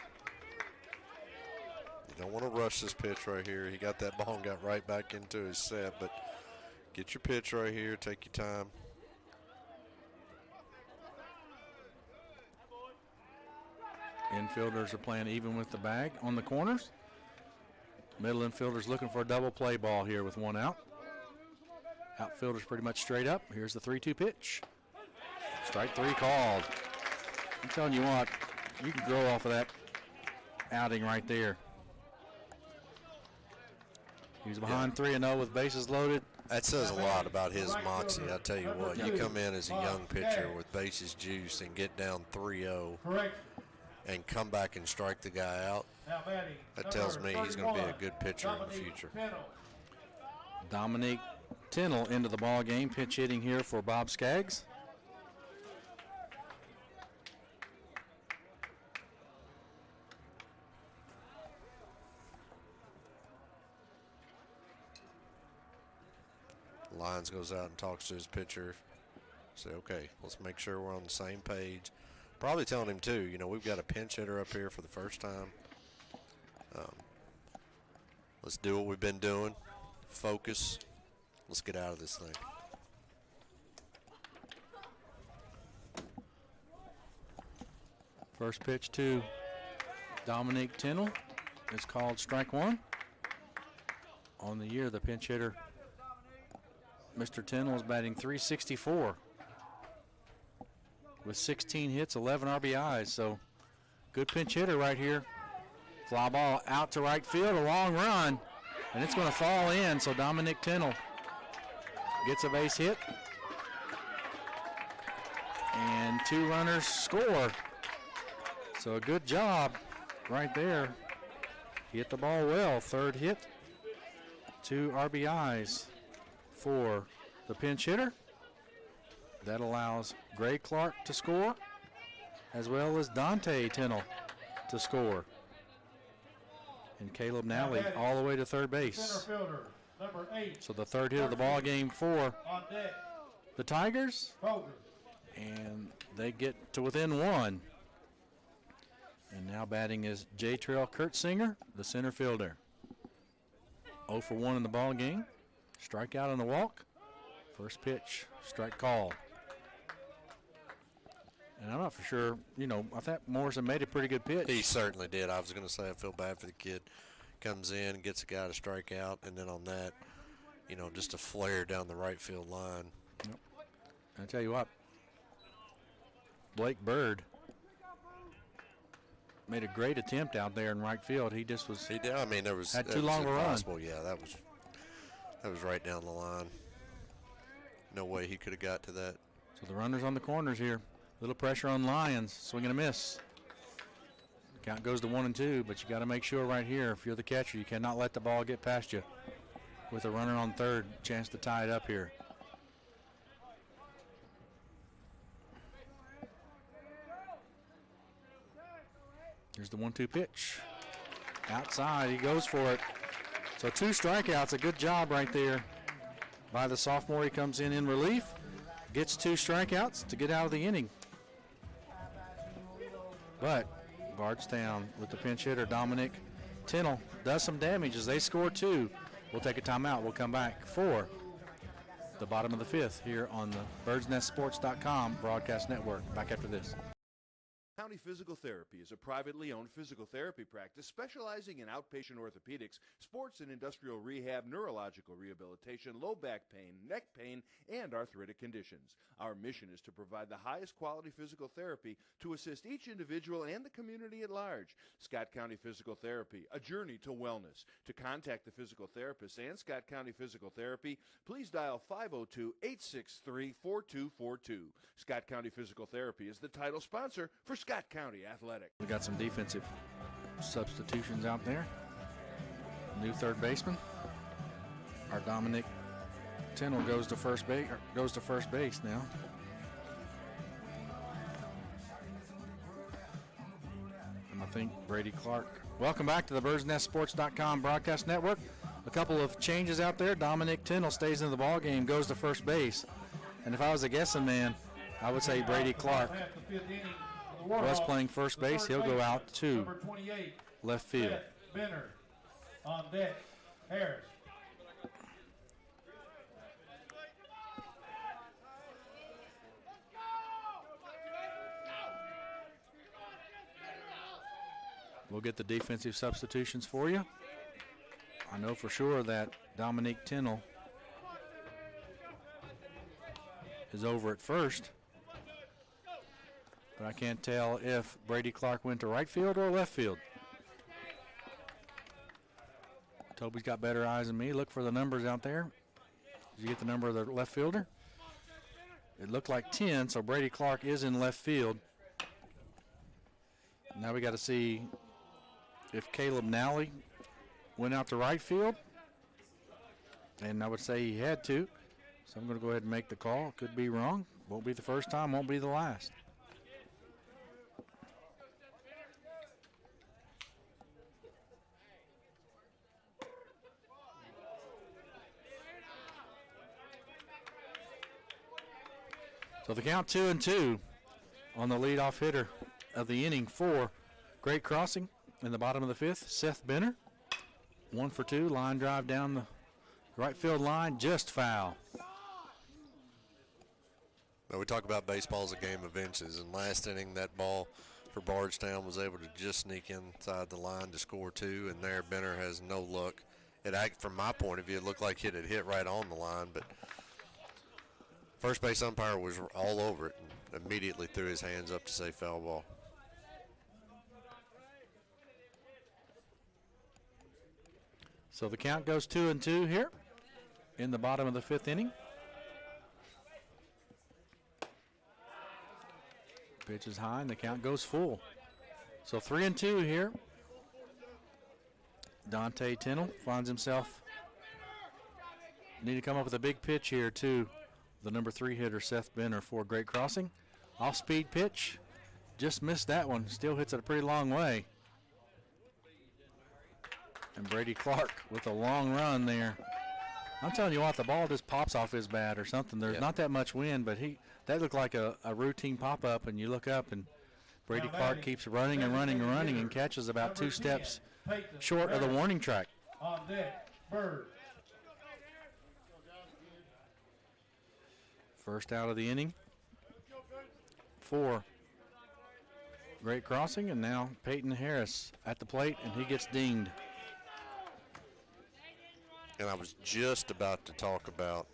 You don't want to rush this pitch right here. He got that ball and got right back into his set, but get your pitch right here, take your time. Infielders are playing even with the bag on the corners. Middle infielders looking for a double play ball here with 1 out. Outfielders pretty much straight up. Here's the 3-2 pitch. Strike 3 called. I'm telling you what, you can grow off of that outing right there. He was behind 3-0 with bases loaded. That says a lot about his moxie. I tell you what, you come in as a young pitcher with bases juiced and get down 3-0 and come back and strike the guy out. That tells me he's going to be a good pitcher in the future. Dominique Tennell into the ball game, pitch hitting here for Bob Skaggs. Lyons goes out and talks to his pitcher. Say, okay, let's make sure we're on the same page. Probably telling him, too, you know, we've got a pinch hitter up here for the first time. Let's do what we've been doing. Focus. Let's get out of this thing. First pitch to Dominique Tennell is called strike one. On the year, the pinch hitter, Mr. Tennell, is batting .364 with 16 hits, 11 RBIs. So good pinch hitter right here. Fly ball out to right field, a long run, and it's going to fall in. So Dominique Tennell gets a base hit, and 2 runners score. So a good job right there. He hit the ball well. Third hit, 2 RBIs for the pinch hitter. That allows Gray Clark to score, as well as Dante Tennell to score. And Caleb Nally all the way to third base. So the third hit of the ball game for the Tigers, and they get to within 1. And now batting is J. Trail Kurtzinger, the center fielder. 0 for 1 in the ball game. Strikeout on the walk. First pitch, strike call. And I'm not for sure, you know, I thought Morrison made a pretty good pitch. He certainly did. I was going to say I feel bad for the kid. Comes in, gets a guy to strike out, and then on that, you know, just a flare down the right field line. Yep. I tell you what, Blake Bird made a great attempt out there in right field. He just was. He did. I mean, there was had too long a run. Yeah, that was right down the line. No way he could have got to that. So the runners on the corners here. Little pressure on Lyons. Swing and a miss. Count goes to 1-2, but you got to make sure right here, if you're the catcher, you cannot let the ball get past you. With a runner on third, chance to tie it up here. Here's the 1-2 pitch. Outside, he goes for it. So 2 strikeouts, a good job right there by the sophomore. He comes in relief, gets 2 strikeouts to get out of the inning. But Bardstown with the pinch hitter, Dominic Tennell, does some damage as they score 2. We'll take a timeout. We'll come back for the bottom of the 5th here on the birdsnestsports.com broadcast network. Back after this. County Physical Therapy is a privately owned physical therapy practice specializing in outpatient orthopedics, sports and industrial rehab, neurological rehabilitation, low back pain, neck pain, and arthritic conditions. Our mission is to provide the highest quality physical therapy to assist each individual and the community at large. Scott County Physical Therapy, a journey to wellness. To contact the physical therapist and Scott County Physical Therapy, please dial 502-863-4242. Scott County Physical Therapy is the title sponsor for Scott County Athletic. We got some defensive substitutions out there. New third baseman. Our Dominic Tennell goes to first base. Now. And I think Brady Clark. Welcome back to the birdsnestsports.com broadcast network. A couple of changes out there. Dominic Tennell stays in the ball game, goes to first base. And if I was a guessing man, I would say Brady Clark was playing first base. He'll go out to left field. Benner on deck. Harris. We'll get the defensive substitutions for you. I know for sure that Dominique Tennell is over at first, but I can't tell if Brady Clark went to right field or left field. Toby's got better eyes than me. Look for the numbers out there. Did you get the number of the left fielder? It looked like 10, so Brady Clark is in left field. Now we got to see if Caleb Nally went out to right field. And I would say he had to. So I'm going to go ahead and make the call. Could be wrong. Won't be the first time, won't be the last. So the count 2-2 on the leadoff hitter of the inning for Great Crossing in the bottom of the fifth, Seth Benner. 1 for 2, line drive down the right field line, just foul. Now we talk about baseball as a game of inches, and last inning that ball for Bardstown was able to just sneak inside the line to score 2, and there Benner has no luck. From my point of view, it looked like it had hit right on the line, but first base umpire was all over it and immediately threw his hands up to say foul ball. So the count goes 2-2 here in the bottom of the fifth inning. Pitch is high and the count goes full. So 3-2 here. Dante Tennell finds himself need to come up with a big pitch here too. The number 3 hitter, Seth Benner, for Great Crossing. Off-speed pitch. Just missed that one. Still hits it a pretty long way. And Brady Clark with a long run there. I'm telling you what, the ball just pops off his bat or something. There's not that much wind, but that looked like a routine pop-up, and you look up, and Brady Clark keeps running and running and running and catches about 2 steps short of the warning track. On deck, Bird. First out of the inning for Great Crossing, and now Peyton Harris at the plate, and he gets dinged. And I was just about to talk about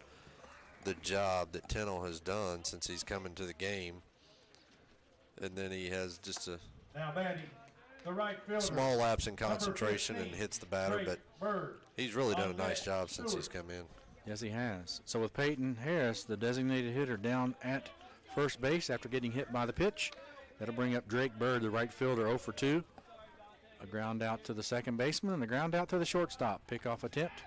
the job that Tennell has done since he's come into the game. And then he has just a now batting, the right fielder, small lapse in concentration and hits the batter, but he's really done a nice job since he's come in. Yes, he has. So with Peyton Harris, the designated hitter, down at first base after getting hit by the pitch, that'll bring up Drake Bird, the right fielder, 0 for 2. A ground out to the second baseman and a ground out to the shortstop. Pickoff attempt.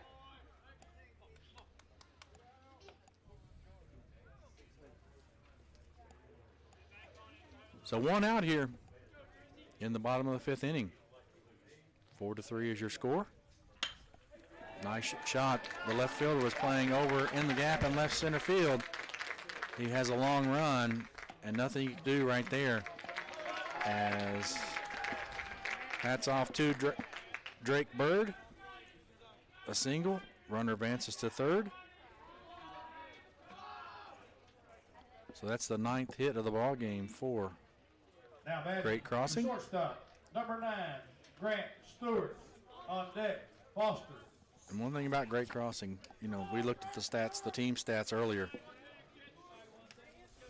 So 1 out here in the bottom of the fifth inning. 4-3 is your score. Nice shot. The left fielder was playing over in the gap in left center field. He has a long run and nothing you can do right there. As hats off to Drake Bird. A single. Runner advances to third. So that's the 9th hit of the ball game for Great Crossing. Shortstop, number 9, Grant Stewart. On deck, Foster. And one thing about Great Crossing, we looked at the stats, the team stats earlier.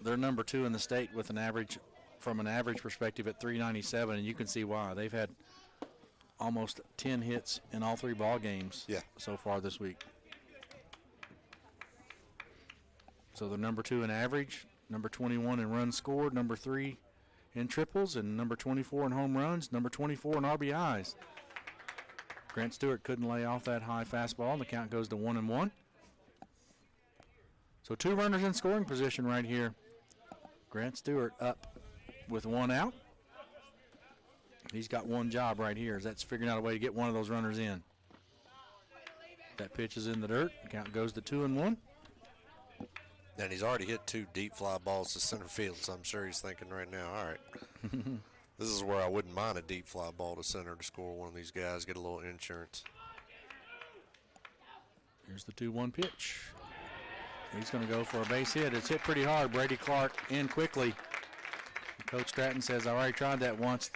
They're number 2 in the state with an average, from an average perspective, at 397, and you can see why. They've had almost 10 hits in all 3 ball games so far this week. So they're number 2 in average, number 21 in runs scored, number 3 in triples, and number 24 in home runs, number 24 in RBIs. Grant Stewart couldn't lay off that high fastball, and the count goes to 1-1. So 2 runners in scoring position right here. Grant Stewart up with 1 out. He's got one job right here, that's figuring out a way to get one of those runners in. That pitch is in the dirt. The count goes to 2-1. And he's already hit 2 deep fly balls to center field, so I'm sure he's thinking right now, all right, this is where I wouldn't mind a deep fly ball to center to score one of these guys, get a little insurance. Here's the 2-1 pitch. He's going to go for a base hit. It's hit pretty hard. Brady Clark in quickly. Coach Stratton says, I already tried that once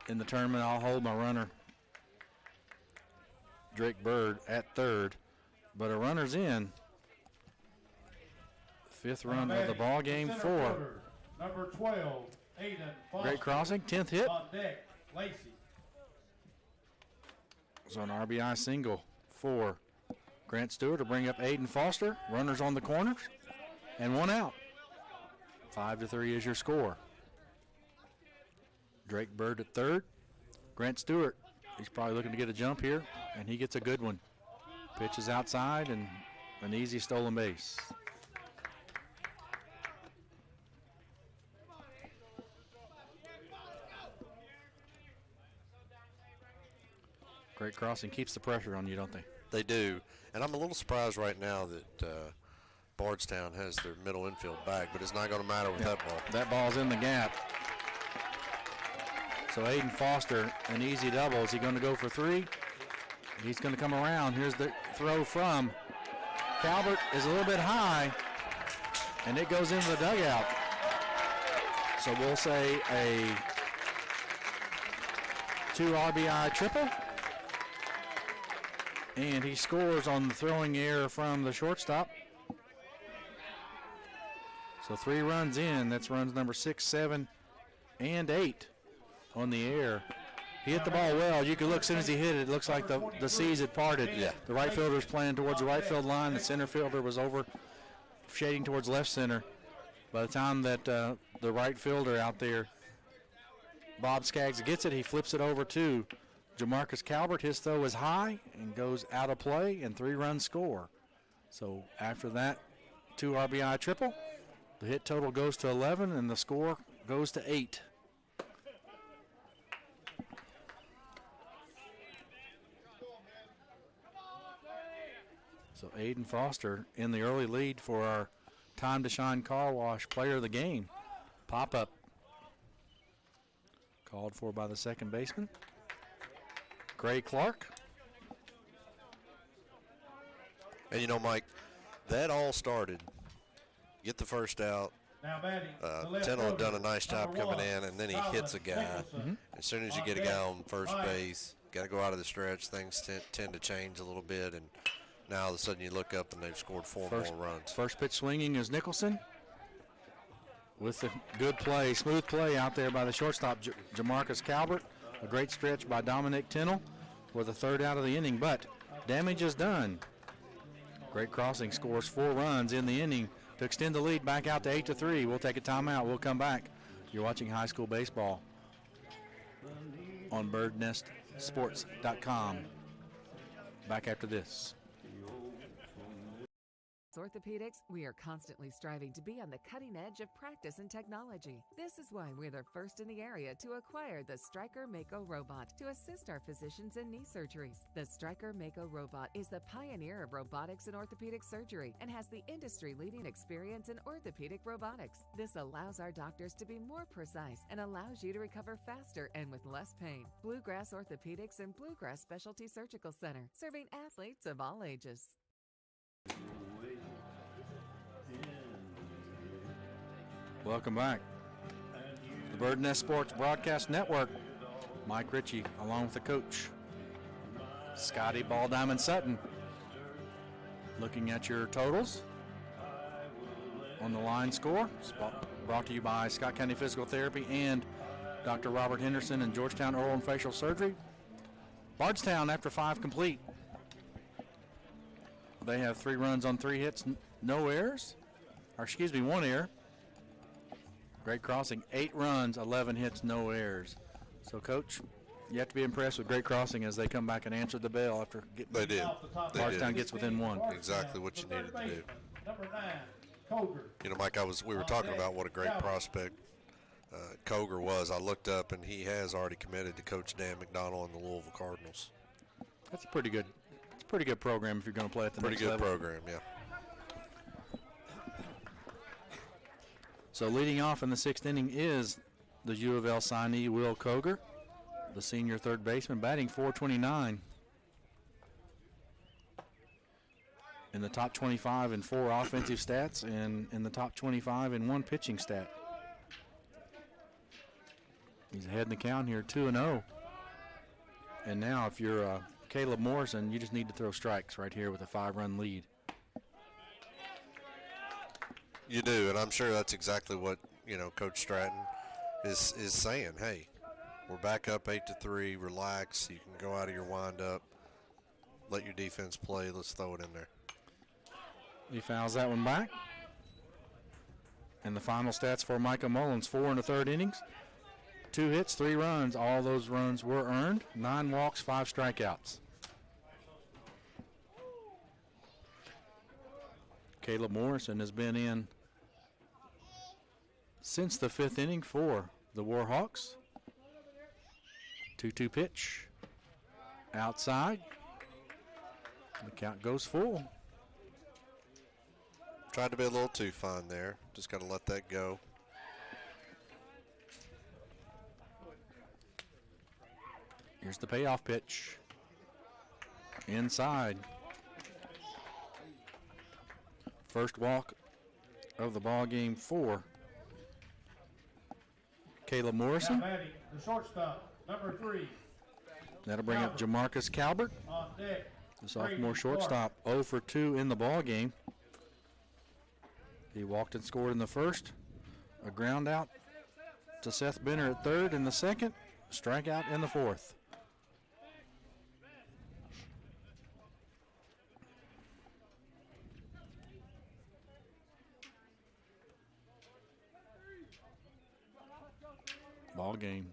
in the tournament. I'll hold my runner, Drake Bird, at third. But a runner's in. 5th run of the ball game for number 12, Aiden Foster. Great Crossing, 10th hit. On deck, Lacey. So an RBI single for Grant Stewart to bring up Aiden Foster. Runners on the corners and one out. 5-3 is your score. Drake Bird at third. Grant Stewart, he's probably looking to get a jump here, and he gets a good one. Pitch is outside and an easy stolen base. Great Crossing keeps the pressure on you, don't they? They do. And I'm a little surprised right now that Bardstown has their middle infield back, but it's not going to matter with that ball. That ball's in the gap. So Aiden Foster, an easy double. Is he going to go for three? He's going to come around. Here's the throw from Calvert. Is a little bit high, and it goes into the dugout. So we'll say a 2 RBI triple. And he scores on the throwing error from the shortstop. So 3 runs in. That's runs number 6, 7, and 8 on the air. He hit the ball well. You can look, as soon as he hit it, it looks like the seas had parted. Yeah. The right fielder's playing towards the right field line. The center fielder was over shading towards left center. By the time that the right fielder out there, Bob Skaggs, gets it, he flips it over to Jamarcus Calvert. His throw is high and goes out of play, and 3 runs score. So after that 2 RBI triple, the hit total goes to 11 and the score goes to 8. So Aiden Foster in the early lead for our Time to Shine Car Wash Player of the Game. Pop-up called for by the second baseman, Gray Clark. And, you know, Mike, that all started. Get the first out. Tennell had done a nice job coming in, and then he hits a guy. As soon as you get a guy on first base, got to go out of the stretch. Things tend to change a little bit, and now all of a sudden you look up and they've scored 4 more runs. First pitch swinging is Nicholson with the good play, smooth play out there by the shortstop, Jamarcus Calvert. A great stretch by Dominic Tennell for the 3rd out of the inning, but damage is done. Great Crossing scores 4 runs in the inning to extend the lead back out to 8-3. We'll take a timeout. We'll come back. You're watching high school baseball on birdnestsports.com. Back after this. Orthopedics, we are constantly striving to be on the cutting edge of practice and technology. This is why we're the first in the area to acquire the Stryker Mako robot to assist our physicians in knee surgeries. The Stryker Mako robot is the pioneer of robotics in orthopedic surgery and has the industry-leading experience in orthopedic robotics. This allows our doctors to be more precise and allows you to recover faster and with less pain. Bluegrass Orthopedics and Bluegrass Specialty Surgical Center, serving athletes of all ages. Welcome back. The Bird Nest Sports Broadcast Network. Mike Ritchie along with the coach, Scotty Ball Diamond Sutton. Looking at your totals on the line score. Brought to you by Scott County Physical Therapy and Dr. Robert Henderson and Georgetown Oral and Facial Surgery. Bardstown after 5 complete. They have 3 runs on 3 hits, no errors. Or excuse me, 1 error. Great Crossing, 8 runs, 11 hits, no errors. So, Coach, you have to be impressed with Great Crossing as they come back and answer the bell after getting. They did. Bardstown gets within 1. Exactly what you needed to do. Number 9, Coger. You know, Mike, we were talking about what a great prospect Coger was. I looked up, and he has already committed to Coach Dan McDonald and the Louisville Cardinals. That's a pretty good program if you're going to play at the next level. Pretty good program, yeah. So leading off in the 6th inning is the U of L signee, Will Coger, the senior third baseman, batting .429. In the top 25 in 4 offensive stats and in the top 25 in 1 pitching stat. He's ahead in the count here, 2-0. And now if you're Caleb Morrison, you just need to throw strikes right here with a 5-run lead. You do, and I'm sure that's exactly what, you know, Coach Stratton is saying. Hey, we're back up 8-3. Relax. You can go out of your windup. let your defense play. Let's throw it in there. He fouls that one back. And the final stats for Micah Mullins, 4 in the third innings. 2 hits, 3 runs. All those runs were earned. 9 walks, 5 strikeouts. Caleb Morrison has been in since the 5th inning for the Warhawks. 2-2 pitch. Outside. The count goes full. Tried to be a little too fine there. Just got to let that go. Here's the payoff pitch. Inside. First walk of the ball game for Caleb Morrison. Now batting, the shortstop, number 3. That'll bring up Jamarcus Calvert, On deck, the sophomore shortstop, 0 for 2 in the ball game. He walked and scored in the first. A ground out to Seth Benner at third in the second. Strikeout in the fourth. Ball game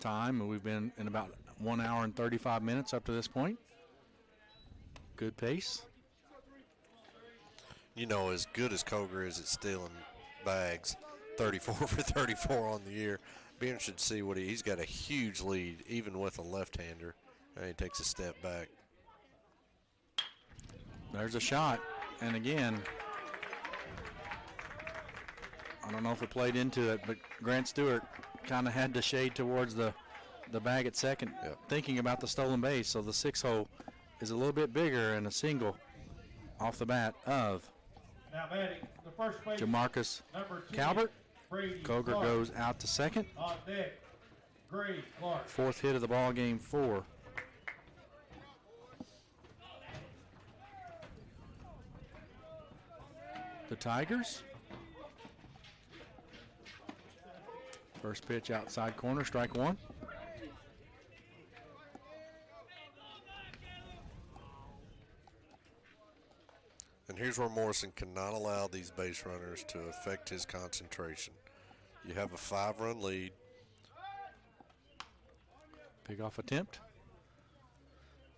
time, and we've been in about 1 hour and 35 minutes up to this point. Good pace. You know, as good as Koger is at stealing bags, 34 for 34 on the year. Be interested to see what he's got a huge lead, even with a left-hander. And he takes a step back. There's a shot, and again, I don't know if it played into it, but Grant Stewart kind of had to shade towards the bag at second, thinking about the stolen base. So the 6-hole is a little bit bigger, and a single off the bat of now batting, the first base, Jamarcus number 10, Calvert. Brady Koger Clark. goes out to second. On deck, Gray Clark. 4th hit of the ball game for the Tigers. First pitch outside corner, strike 1. And here's where Morrison cannot allow these base runners to affect his concentration. You have a 5-run lead. Big off attempt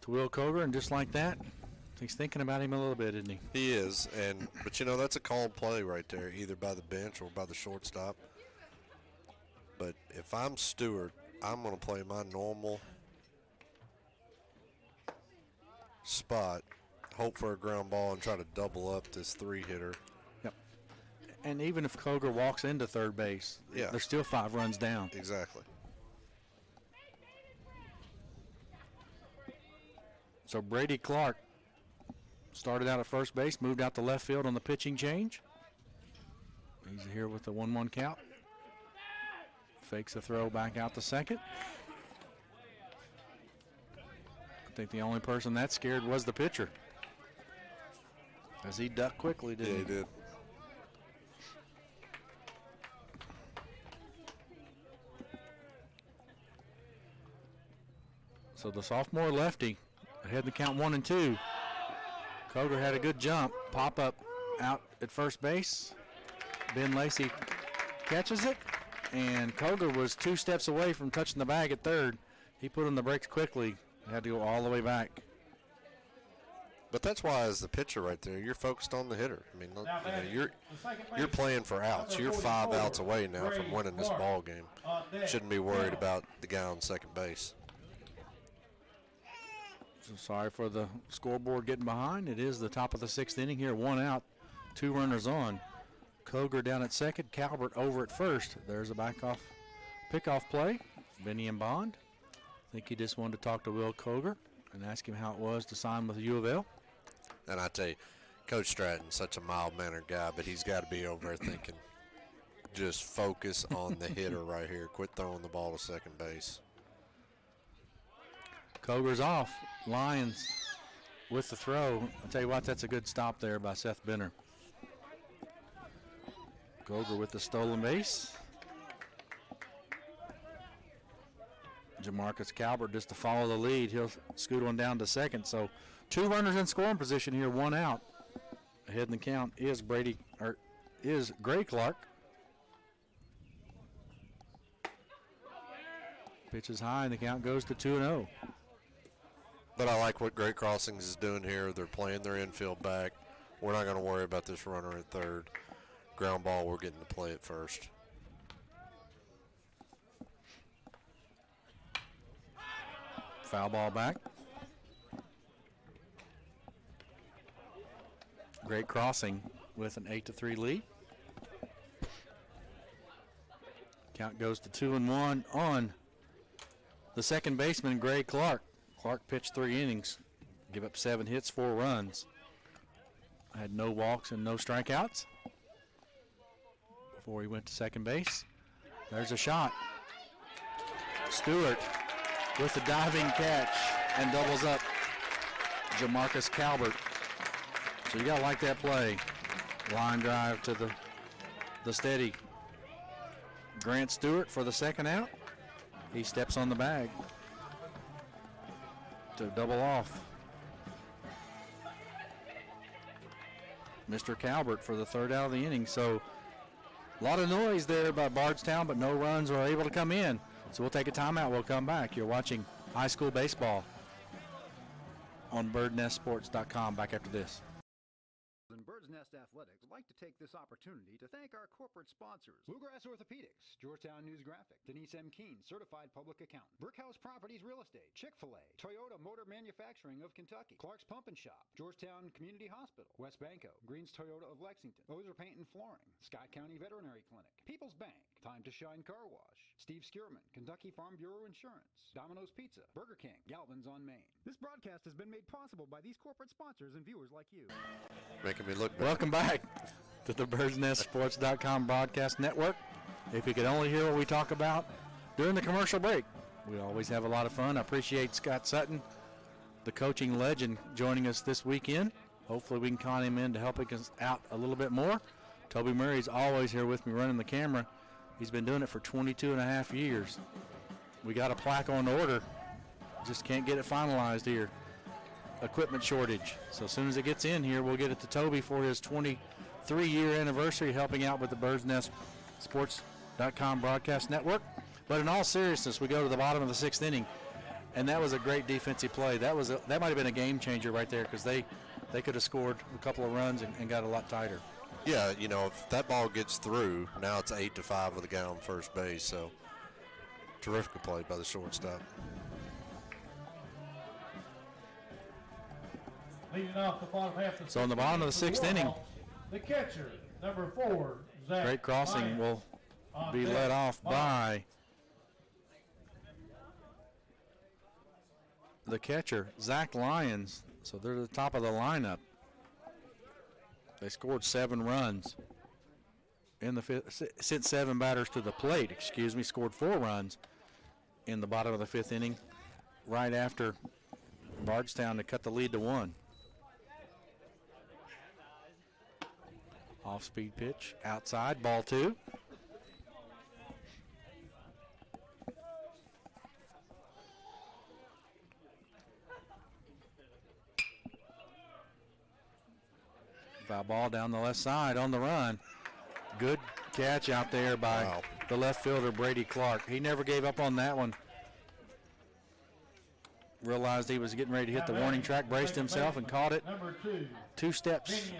to Will Koger, and just like that, he's thinking about him a little bit, isn't he? He is, but you know, that's a called play right there, either by the bench or by the shortstop. But if I'm Stewart, I'm going to play my normal spot, hope for a ground ball, and try to double up this 3-hitter. Yep. And even if Koger walks into third base, they're still 5 runs down. Exactly. So Brady Clark started out at first base, moved out to left field on the pitching change. He's here with the 1-1 count. Fakes a throw back out to second. I think the only person that scared was the pitcher, as he ducked quickly, didn't he? Yeah, he did. So the sophomore lefty ahead in the count 1 and 2. Koger had a good jump, pop up out at first base. Ben Lacey catches it, and Koger was 2 steps away from touching the bag at third. He put on the brakes quickly. Had to go all the way back. But that's why, as the pitcher right there, you're focused on the hitter. I mean, you know, you're playing for outs. You're 5 outs away now from winning this ball game. Shouldn't be worried about the guy on second base. So sorry for the scoreboard getting behind. It is the top of the 6th inning here. 1 out, 2 runners on. Koger down at second, Calvert over at first. There's a pickoff play. Benny and Bond. I think he just wanted to talk to Will Koger and ask him how it was to sign with the U of L. And I tell you, Coach Stratton's such a mild-mannered guy, but he's got to be over there thinking, just focus on the hitter right here. Quit throwing the ball to second base. Koger's off. Lions with the throw. I'll tell you what, that's a good stop there by Seth Benner. Koger with the stolen base. Jamarcus Calvert just to follow the lead. He'll scoot one down to second, so 2 runners in scoring position here, 1 out. Ahead in the count is Gray Clark. Pitch is high, and the count goes to 2-0. But I like what Great Crossings is doing here. They're playing their infield back. We're not going to worry about this runner at third. Ground ball, we're getting to play it first. Foul ball back. Great Crossing with an 8-3 lead. Count goes to 2-1 on the second baseman, Gray Clark. Clark pitched 3 innings, give up 7 hits, 4 runs. Had no walks and no strikeouts before he went to second base. There's a shot. Stewart with the diving catch and doubles up Jamarcus Calvert. So you gotta like that play. Line drive to the steady. Grant Stewart for the second out. He steps on the bag to double off. Mr. Calvert for the third out of the inning. So a lot of noise there by Bardstown, but no runs were able to come in. So we'll take a timeout. We'll come back. You're watching high school baseball on birdnestsports.com. Back after this. And Bird's Nest Athletics would like to take this opportunity to thank our corporate sponsors: Bluegrass Orthopedics, Georgetown News Graphic, Denise M. Keene, Certified Public Accountant, Brickhouse Properties Real Estate, Chick-fil-A, Toyota Motor Manufacturing of Kentucky, Clark's Pump and Shop, Georgetown Community Hospital, West Banco, Greens Toyota of Lexington, Ozer Paint and Flooring, Scott County Veterinary Clinic, People's Bank, Time to Shine Car Wash, Steve Skierman, Kentucky Farm Bureau Insurance, Domino's Pizza, Burger King, Galvin's on Main. This broadcast has been made possible by these corporate sponsors and viewers like you. Making me look bad. Welcome back to the BirdsNestSports.com broadcast network. If you could only hear what we talk about during the commercial break, we always have a lot of fun. I appreciate Scott Sutton, the coaching legend, joining us this weekend. Hopefully we can con him in to help us out a little bit more. Toby Murray's always here with me running the camera. He's been doing it for 22 and a half years. We got a plaque on order. Just can't get it finalized here. Equipment shortage. So as soon as it gets in here, we'll get it to Toby for his 23-year anniversary, helping out with the BirdsNestSports.com broadcast network. But in all seriousness, we go to the bottom of the 6th inning, and that was a great defensive play. That might have been a game changer right there, because they could have scored a couple of runs and got a lot tighter. Yeah, you know, if that ball gets through, now it's 8-5 with a guy on first base. So terrific play by the shortstop. Leading off the bottom half of the So in the bottom of the 6th inning, the catcher, number 4, Zach Great Crossing Lyons, will on be deck. led off by the catcher, Zach Lyons. So they're at the top of the lineup. They scored 7 runs in the fifth, sent 7 batters to the plate, scored 4 runs in the bottom of the 5th inning, right after Bardstown to cut the lead to 1. Off-speed pitch, outside, ball 2. Foul ball down the left side on the run. Good catch out there by the left fielder, Brady Clark. He never gave up on that one. Realized he was getting ready to hit the warning track, braced himself, and caught it. Number 2, 2 steps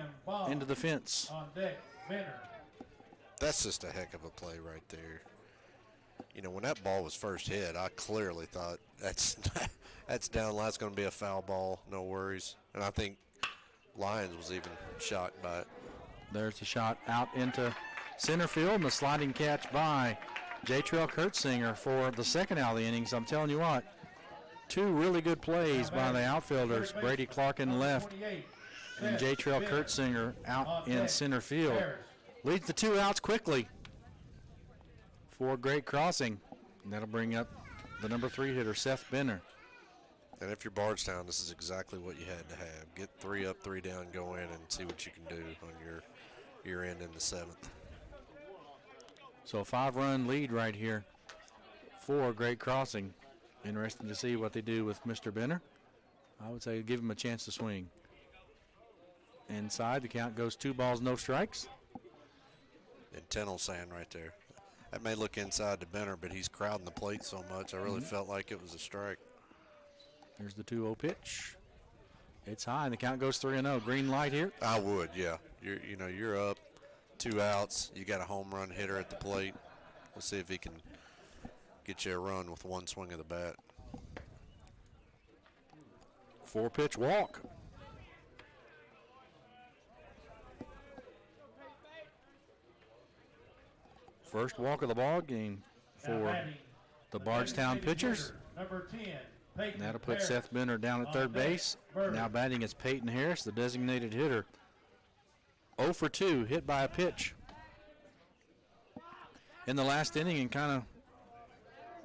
into the fence. on deck, Benner. That's just a heck of a play right there. You know, when that ball was first hit, I clearly thought that's down line. It's going to be a foul ball, no worries. And I think Lyons was even shocked by it. There's a shot out into center field, and the sliding catch by J-Trail Kurtzinger for the second out of the innings. I'm telling you what, 2 really good plays by the outfielders, Brady Clark in left and J-Trail Kurtzinger out in center field. Leads to 2 outs quickly for Great Crossing. And that'll bring up the number 3 hitter, Seth Benner. And if you're Bardstown, this is exactly what you had to have. Get 3 up, 3 down, go in, and see what you can do on your end in the 7th. So a 5-run lead right here for Great Crossing. Interesting to see what they do with Mr. Benner. I would say give him a chance to swing. Inside, the count goes 2 balls, no strikes. Intentional sand right there. That may look inside to Benner, but he's crowding the plate so much. I really felt like it was a strike. There's the 2-0 pitch. It's high, and the count goes 3-0. Green light here. I would, yeah. You're up, 2 outs. You got a home run hitter at the plate. We'll see if he can get you a run with 1 swing of the bat. 4-pitch walk. First walk of the ball game for the Bardstown pitchers. Number 10, Peyton That'll put Harris. Seth Benner down at third base. Now batting is Peyton Harris, the designated hitter. 0 for 2, hit by a pitch in the last inning, and kind of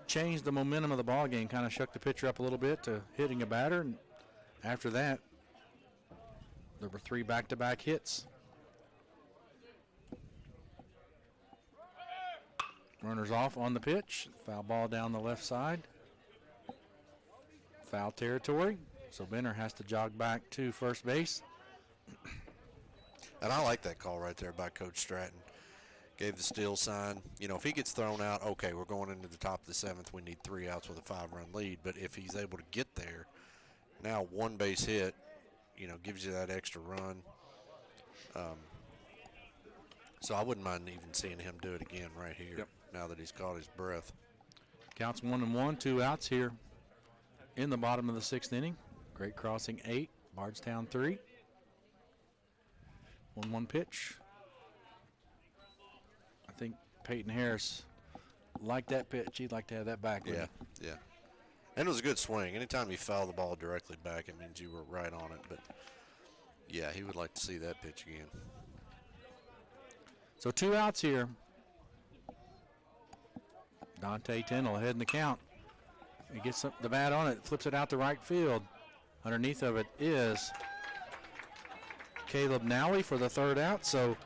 changed the momentum of the ball game. Kind of shook the pitcher up a little bit to hitting a batter, and after that, there were 3 back-to-back hits. Runners off on the pitch. Foul ball down the left side. Foul territory. So Benner has to jog back to first base. And I like that call right there by Coach Stratton. Gave the steal sign. If he gets thrown out, okay, we're going into the top of the 7th. We need 3 outs with a 5-run lead. But if he's able to get there, now 1 base hit, gives you that extra run. So I wouldn't mind even seeing him do it again right here. Now that he's caught his breath. Counts 1-1, 2 outs here in the bottom of the 6th inning. Great Crossing 8, Bardstown 3. 1-1 pitch. I think Peyton Harris liked that pitch. He'd like to have that back. Yeah. And it was a good swing. Anytime you foul the ball directly back, it means you were right on it. But, yeah, he would like to see that pitch again. So 2 outs here. Dante Tindall ahead in the count. He gets the bat on it, flips it out to right field. Underneath of it is Caleb Nowley for the 3rd out. So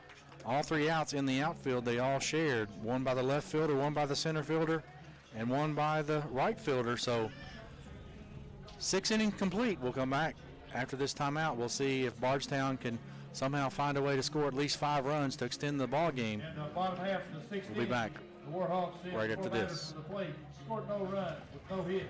all 3 outs in the outfield, they all shared. 1 by the left fielder, 1 by the center fielder, and 1 by the right fielder. So 6 innings complete. We'll come back after this timeout. We'll see if Bardstown can somehow find a way to score at least 5 runs to extend the ball game. In the bottom half of the 6th We'll be inning, back the Warhawks sent right 4 after batters this. to the plate, scored no runs with no hits.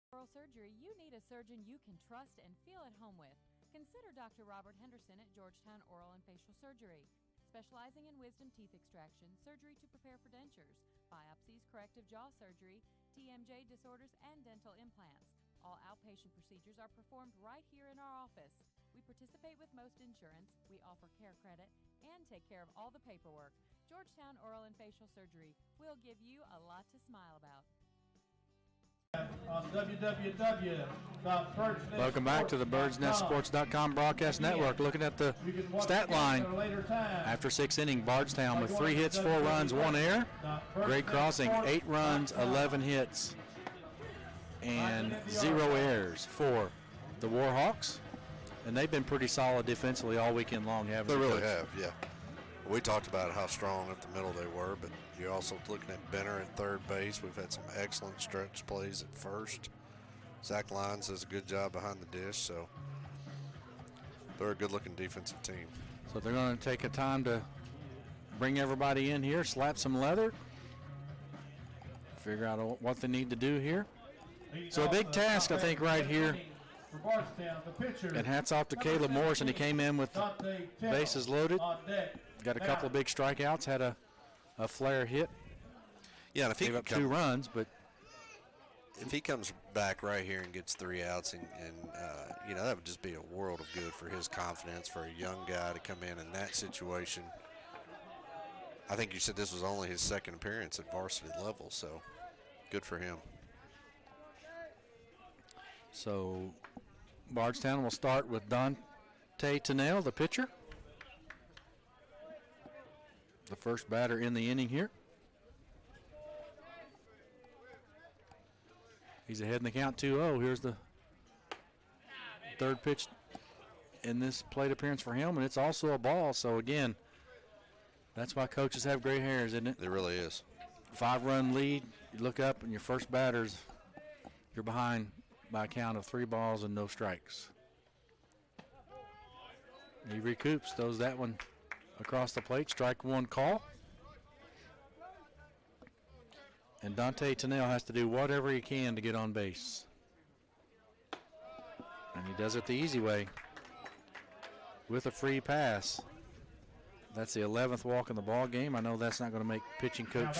Oral surgery, you need a surgeon you can trust and feel at home with. Consider Dr. Robert Henderson at Georgetown Oral and Facial Surgery. Specializing in wisdom teeth extraction, surgery to prepare for dentures, biopsies, corrective jaw surgery, TMJ disorders, and dental implants. All outpatient procedures are performed right here in our office. We participate with most insurance, we offer care credit, and take care of all the paperwork. Georgetown Oral and Facial Surgery will give you a lot to smile about. On www.birdsnestsports.com. Welcome back to the BirdsNestSports.com broadcast network. Looking at the stat line after 6 innings, Bardstown with 3 hits, 4 runs, 1 error. Great Crossing, 8 runs, 11 hits, and 0 errors for the Warhawks. And they've been pretty solid defensively all weekend long, haven't they? They really have, yeah. We talked about how strong up the middle they were, but you're also looking at Benner at third base. We've had some excellent stretch plays at first. Zach Lyons does a good job behind the dish, so they're a good-looking defensive team. So they're going to take a time to bring everybody in here, slap some leather, figure out what they need to do here. So a big task, I think, right here. And hats off to Caleb Morrison. He came in with bases loaded. Got a couple of big strikeouts, had a flare hit. Yeah, and if he gave up 2 runs, but if he comes back right here and gets 3 outs, and that would just be a world of good for his confidence, for a young guy to come in that situation. I think you said this was only his 2nd appearance at varsity level, so good for him. So Bardstown will start with Dante Tennell, the pitcher. The first batter in the inning here. He's ahead in the count 2-0. Here's the 3rd pitch in this plate appearance for him, and it's also a ball. So, again, that's why coaches have gray hairs, isn't it? It really is. 5-run lead. You look up, and your first batter's, you're behind by a count of 3 balls and no strikes. He recoups, throws that one across the plate, strike one call. And Dante Tennell has to do whatever he can to get on base. And he does it the easy way with a free pass. That's the 11th walk in the ball game. I know that's not going to make pitching coach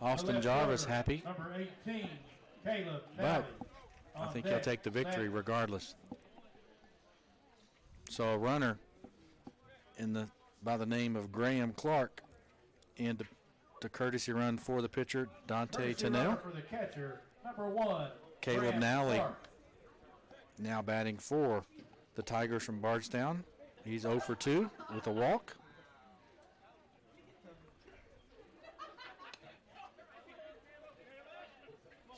Austin Jarvis happy. Number 18, Caleb But Nally. I think he'll take the victory regardless. So a runner by the name of Graham Clark into the courtesy run for the pitcher, Dante Tennell. For the catcher, number 1, Caleb Nally now batting for the Tigers from Bardstown. He's 0 for 2 with a walk.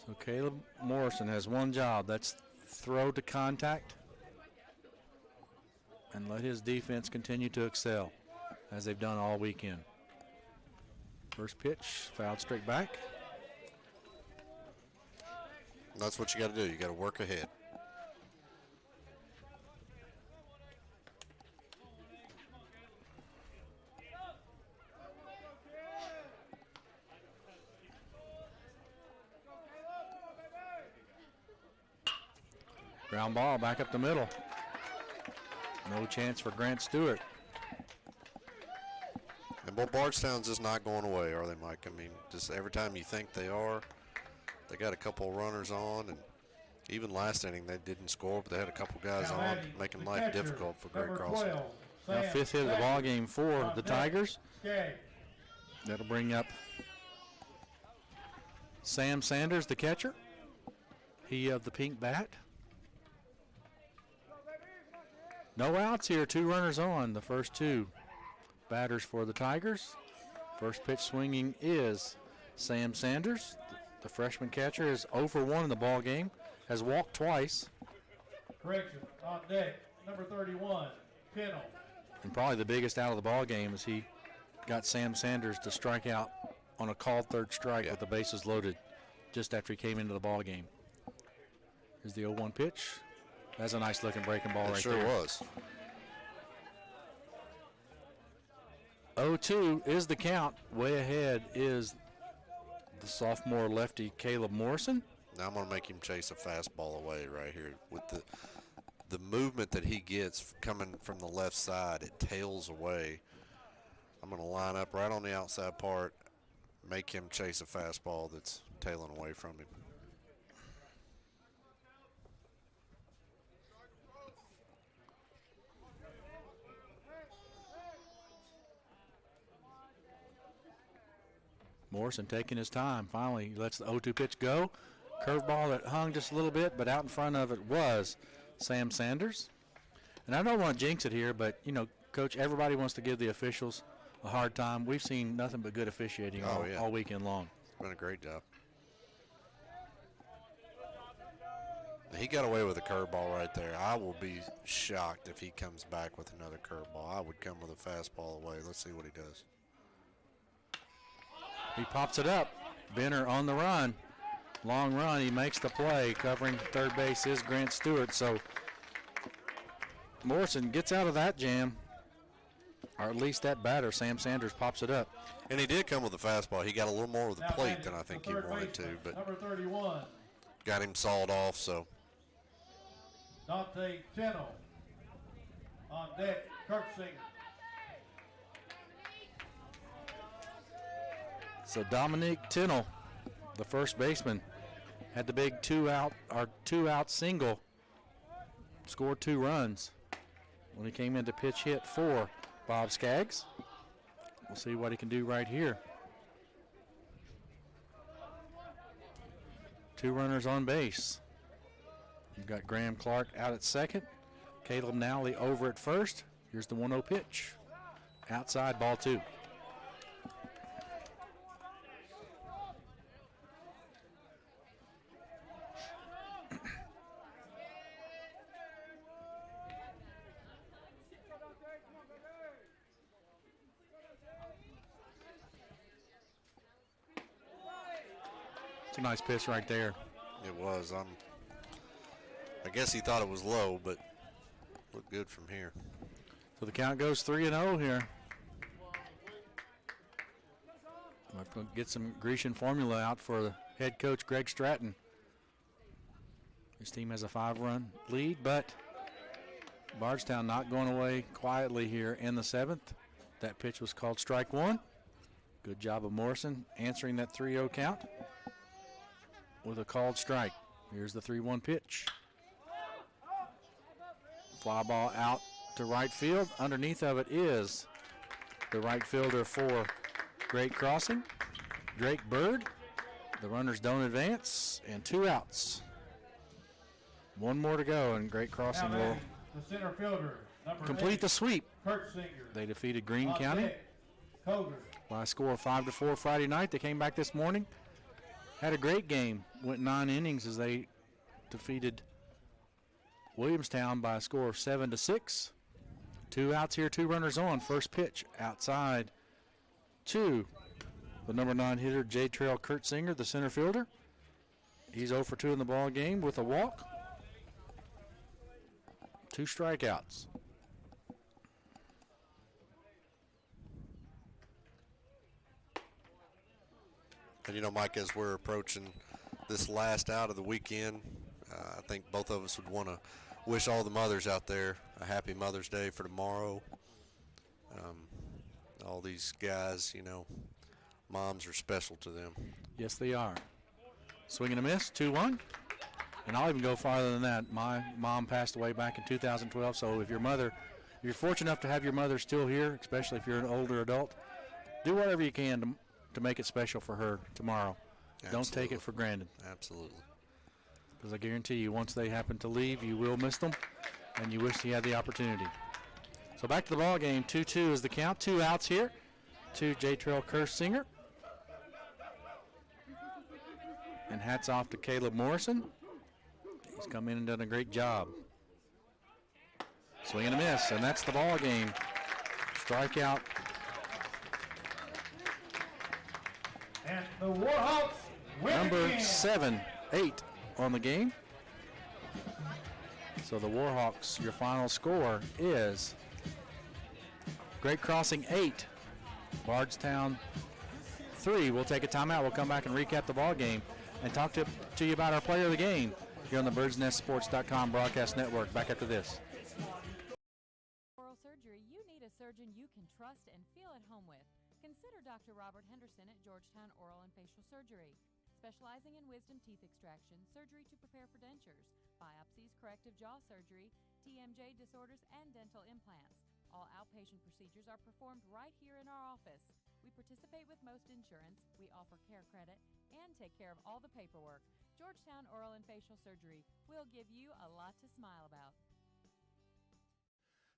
So Caleb Morrison has one job. That's throw to contact and let his defense continue to excel as they've done all weekend. First pitch, fouled straight back. That's what you got to do. You got to work ahead. Ground ball back up the middle. No chance for Grant Stewart. And boy, Bardstown's just not going away, are they, Mike? I mean, just every time you think they are, they got a couple of runners on, and even last inning they didn't score, but they had a couple guys on, making life difficult for Greg Carlson. Now 5th hit of the ball game for the Tigers. That'll bring up Sam Sanders, the catcher. He of the pink bat. No outs here, 2 runners on, the first 2 batters for the Tigers. First pitch swinging is Sam Sanders. The freshman catcher is 0 for 1 in the ball game, has walked twice. Correction, on deck, number 31, Pennell. And probably the biggest out of the ball game is he got Sam Sanders to strike out on a called third strike with the bases loaded just after he came into the ball game. Here's the 0-1 pitch. That's a nice looking breaking ball right there. It sure was. 0-2 is the count. Way ahead is the sophomore lefty Caleb Morrison. Now I'm going to make him chase a fastball away right here. With the movement that he gets coming from the left side, it tails away. I'm going to line up right on the outside part, make him chase a fastball that's tailing away from him. Morrison taking his time. Finally, he lets the 0-2 pitch go. Curveball that hung just a little bit, but out in front of it was Sam Sanders. And I don't want to jinx it here, but, you know, Coach, everybody wants to give the officials a hard time. We've seen nothing but good officiating all weekend long. It's been a great job. He got away with a curveball right there. I will be shocked if he comes back with another curveball. I would come with a fastball away. Let's see what he does. He pops it up. Benner on the run. Long run. He makes the play. Covering third base is Grant Stewart. So Morrison gets out of that jam, or at least that batter. Sam Sanders pops it up. And he did come with a fastball. He got a little more with the plate than I think he wanted to, but number 31, got him sawed off. So Dante Tennell. On deck, Kirk Singer. So Dominic Tennell, the first baseman, had the big two-out single, scored 2 runs when he came in to pitch hit for Bob Skaggs. We'll see what he can do right here. 2 runners on base. You've got Graham Clark out at second, Caleb Nally over at first. Here's the 1-0 pitch. Outside, ball 2. It's a nice pitch right there. It was. I guess he thought it was low, but looked good from here. So the count goes 3-0 here. We're going to get some Grecian formula out for the head coach, Greg Stratton. His team has a 5-run lead, but Bardstown not going away quietly here in the 7th. That pitch was called strike one. Good job of Morrison answering that 3-0 count with a called strike. Here's the 3-1 pitch. Fly ball out to right field. Underneath of it is the right fielder for Great Crossing, Drake Bird. The runners don't advance, and 2 outs. 1 more to go, and Great Crossing will the center fielder, complete the sweep. Kurt Singer. They defeated Greene County by a score of 5-4 Friday night. They came back this morning, had a great game, went 9 innings as they defeated Williamstown by a score of 7-6. 2 outs here, 2 runners on. First pitch outside to the number 9 hitter, J. Trail Kurt Singer, the center fielder. He's 0 for 2 in the ball game with a walk. 2 strikeouts. And, you know, Mike, as we're approaching this last out of the weekend, I think both of us would want to wish all the mothers out there a happy Mother's Day for tomorrow. All these guys, you know, moms are special to them. Yes, they are. Swing and a miss, 2-1. And I'll even go farther than that. My mom passed away back in 2012, so if you're fortunate enough to have your mother still here, especially if you're an older adult, do whatever you can to make it special for her tomorrow. Absolutely. Don't take it for granted. Absolutely. Because I guarantee you, once they happen to leave, you will miss them, and you wish you had the opportunity. So back to the ball game. 2-2 is the count. 2 outs here to J. Trail Kersinger. And hats off to Caleb Morrison. He's come in and done a great job. Swing and a miss, and that's the ball game. Strikeout. And the Warhawks win Number again. 7, 8 on the game. So the Warhawks, your final score is Great Crossing 8, Bardstown 3. We'll take a timeout. We'll come back and recap the ball game and talk to you about our player of the game here on the BirdsNestSports.com broadcast network. Back after this. Oral surgery, you need a surgeon you can trust and feel at home with. Consider Dr. Robert Henderson at Georgetown Oral and Facial Surgery. Specializing in wisdom teeth extraction, surgery to prepare for dentures, biopsies, corrective jaw surgery, TMJ disorders, and dental implants. All outpatient procedures are performed right here in our office. We participate with most insurance, we offer care credit, and take care of all the paperwork. Georgetown Oral and Facial Surgery will give you a lot to smile about.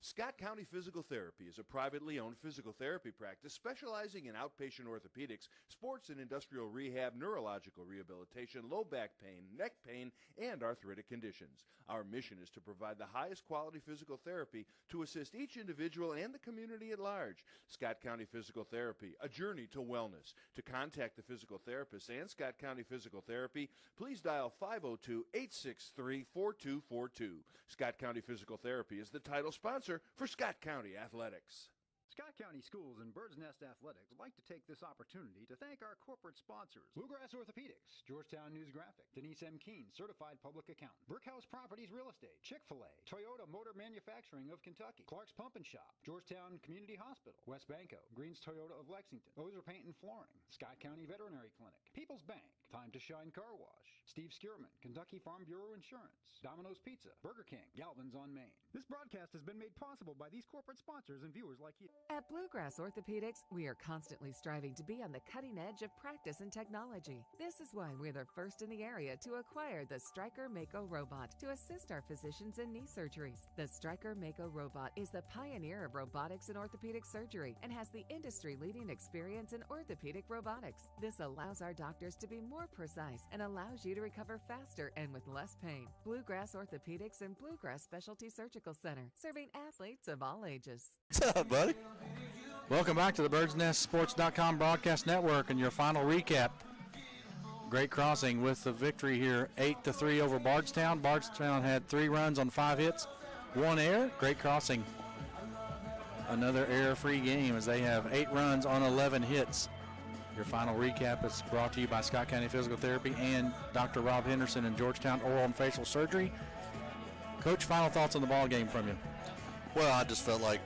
Scott County Physical Therapy is a privately owned physical therapy practice specializing in outpatient orthopedics, sports and industrial rehab, neurological rehabilitation, low back pain, neck pain, and arthritic conditions. Our mission is to provide the highest quality physical therapy to assist each individual and the community at large. Scott County Physical Therapy, a journey to wellness. To contact the physical therapist and Scott County Physical Therapy, please dial 502-863-4242. Scott County Physical Therapy is the title sponsor for Scott County Athletics. Scott County Schools and Bird's Nest Athletics would like to take this opportunity to thank our corporate sponsors: Bluegrass Orthopedics, Georgetown News Graphic, Denise M. Keene, Certified Public Accountant, Brickhouse Properties Real Estate, Chick-fil-A, Toyota Motor Manufacturing of Kentucky, Clark's Pump and Shop, Georgetown Community Hospital, West Banco, Green's Toyota of Lexington, Ozer Paint and Flooring, Scott County Veterinary Clinic, People's Bank, Time to Shine Car Wash, Steve Skierman, Kentucky Farm Bureau Insurance, Domino's Pizza, Burger King, Galvin's on Main. This broadcast has been made possible by these corporate sponsors and viewers like you. At Bluegrass Orthopedics, we are constantly striving to be on the cutting edge of practice and technology. This is why we're the first in the area to acquire the Stryker Mako robot to assist our physicians in knee surgeries. The Stryker Mako robot is the pioneer of robotics in orthopedic surgery and has the industry-leading experience in orthopedic robotics. This allows our doctors to be more precise and allows you to recover faster and with less pain. Bluegrass Orthopedics and Bluegrass Specialty Surgical Center, serving athletes of all ages. What's up, buddy? Welcome back to the BirdsNestSports.com broadcast network and your final recap Great Crossing with the victory here, 8-3 over Bardstown. Bardstown had 3 runs on 5 hits, 1 error. Great Crossing, another error-free game as they have 8 runs on 11 hits. Your final recap is brought to you by Scott County Physical Therapy and Dr. Rob Henderson and Georgetown Oral and Facial Surgery. Coach, final thoughts on the ball game from you? Well, I just felt like,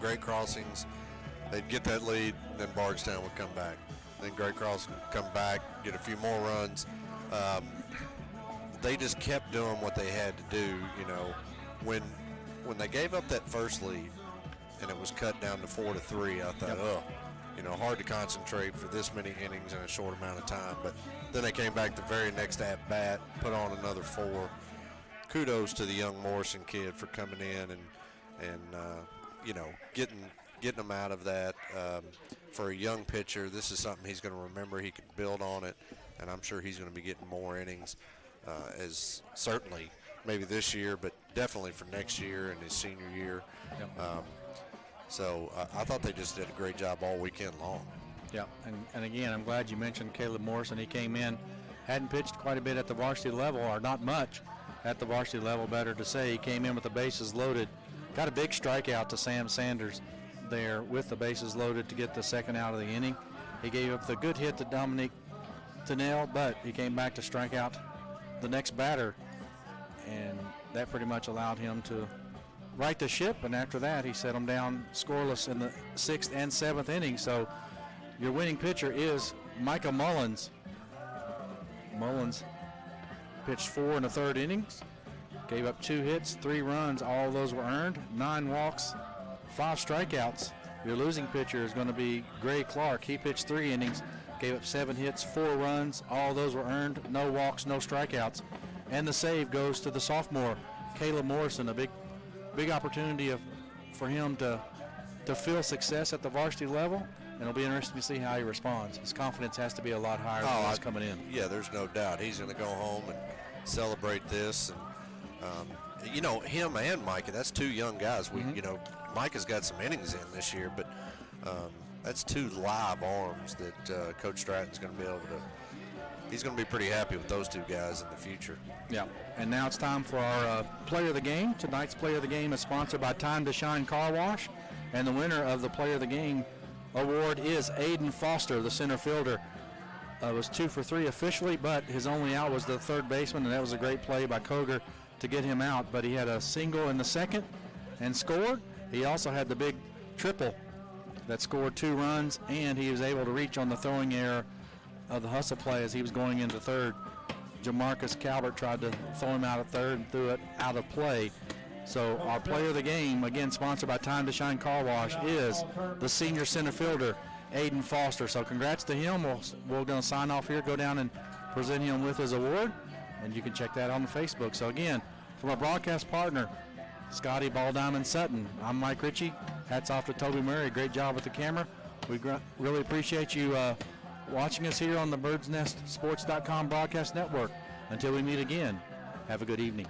Great Crossings, they'd get that lead, and then Bardstown would come back. Then Great Crossing would come back, get a few more runs. They just kept doing what they had to do, When they gave up that first lead and it was cut down to 4-3, I thought, hard to concentrate for this many innings in a short amount of time. But then they came back the very next at-bat, put on another 4. Kudos to the young Morrison kid for coming in and getting them out of that. For a young pitcher, this is something he's going to remember. He can build on it, and I'm sure he's going to be getting more innings as certainly maybe this year, but definitely for next year and his senior year. So I thought they just did a great job all weekend long. Yeah, and again, I'm glad you mentioned Caleb Morrison. He came in, hadn't pitched quite a bit at the varsity level, or not much at the varsity level, better to say. He came in with the bases loaded, got a big strikeout to Sam Sanders there with the bases loaded to get the second out of the inning. He gave up the good hit to Dominique Tennell, but he came back to strike out the next batter, and that pretty much allowed him to right the ship, and after that he set him down scoreless in the 6th and 7th inning. So your winning pitcher is Micah Mullins. Mullins pitched 4 in the 3rd innings, gave up 2 hits, 3 runs, all of those were earned, 9 walks, 5 strikeouts. Your losing pitcher is going to be Gray Clark. He pitched 3 innings, gave up 7 hits, 4 runs, all of those were earned, no walks, no strikeouts. And the save goes to the sophomore, Caleb Morrison, a big opportunity for him to feel success at the varsity level, and it'll be interesting to see how he responds. His confidence has to be a lot higher than what's coming in. Yeah, there's no doubt. He's going to go home and celebrate this. And, him and Micah, that's 2 young guys. Micah's got some innings in this year, but that's 2 live arms that Coach Stratton's going to be able to – he's going to be pretty happy with those 2 guys in the future. Yeah, and now it's time for our Player of the Game. Tonight's Player of the Game is sponsored by Time to Shine Car Wash, and the winner of the Player of the Game award is Aiden Foster, the center fielder. Was 2 for 3 officially, but his only out was the 3rd baseman, and that was a great play by Koger to get him out. But he had a single in the 2nd and scored. He also had the big triple that scored 2 runs, and he was able to reach on the throwing error of the hustle play as he was going into 3rd. Jamarcus Calvert tried to throw him out of 3rd and threw it out of play. So our Player of the Game, again sponsored by Time to Shine Car Wash, is the senior center fielder, Aiden Foster. So congrats to him. We're going to sign off here, go down and present him with his award, and you can check that on the Facebook. So again, from our broadcast partner, Scotty Ball Diamond Sutton, I'm Mike Ritchie. Hats off to Toby Murray. Great job with the camera. We really appreciate you watching us here on the BirdsNestSports.com broadcast network. Until we meet again, have a good evening.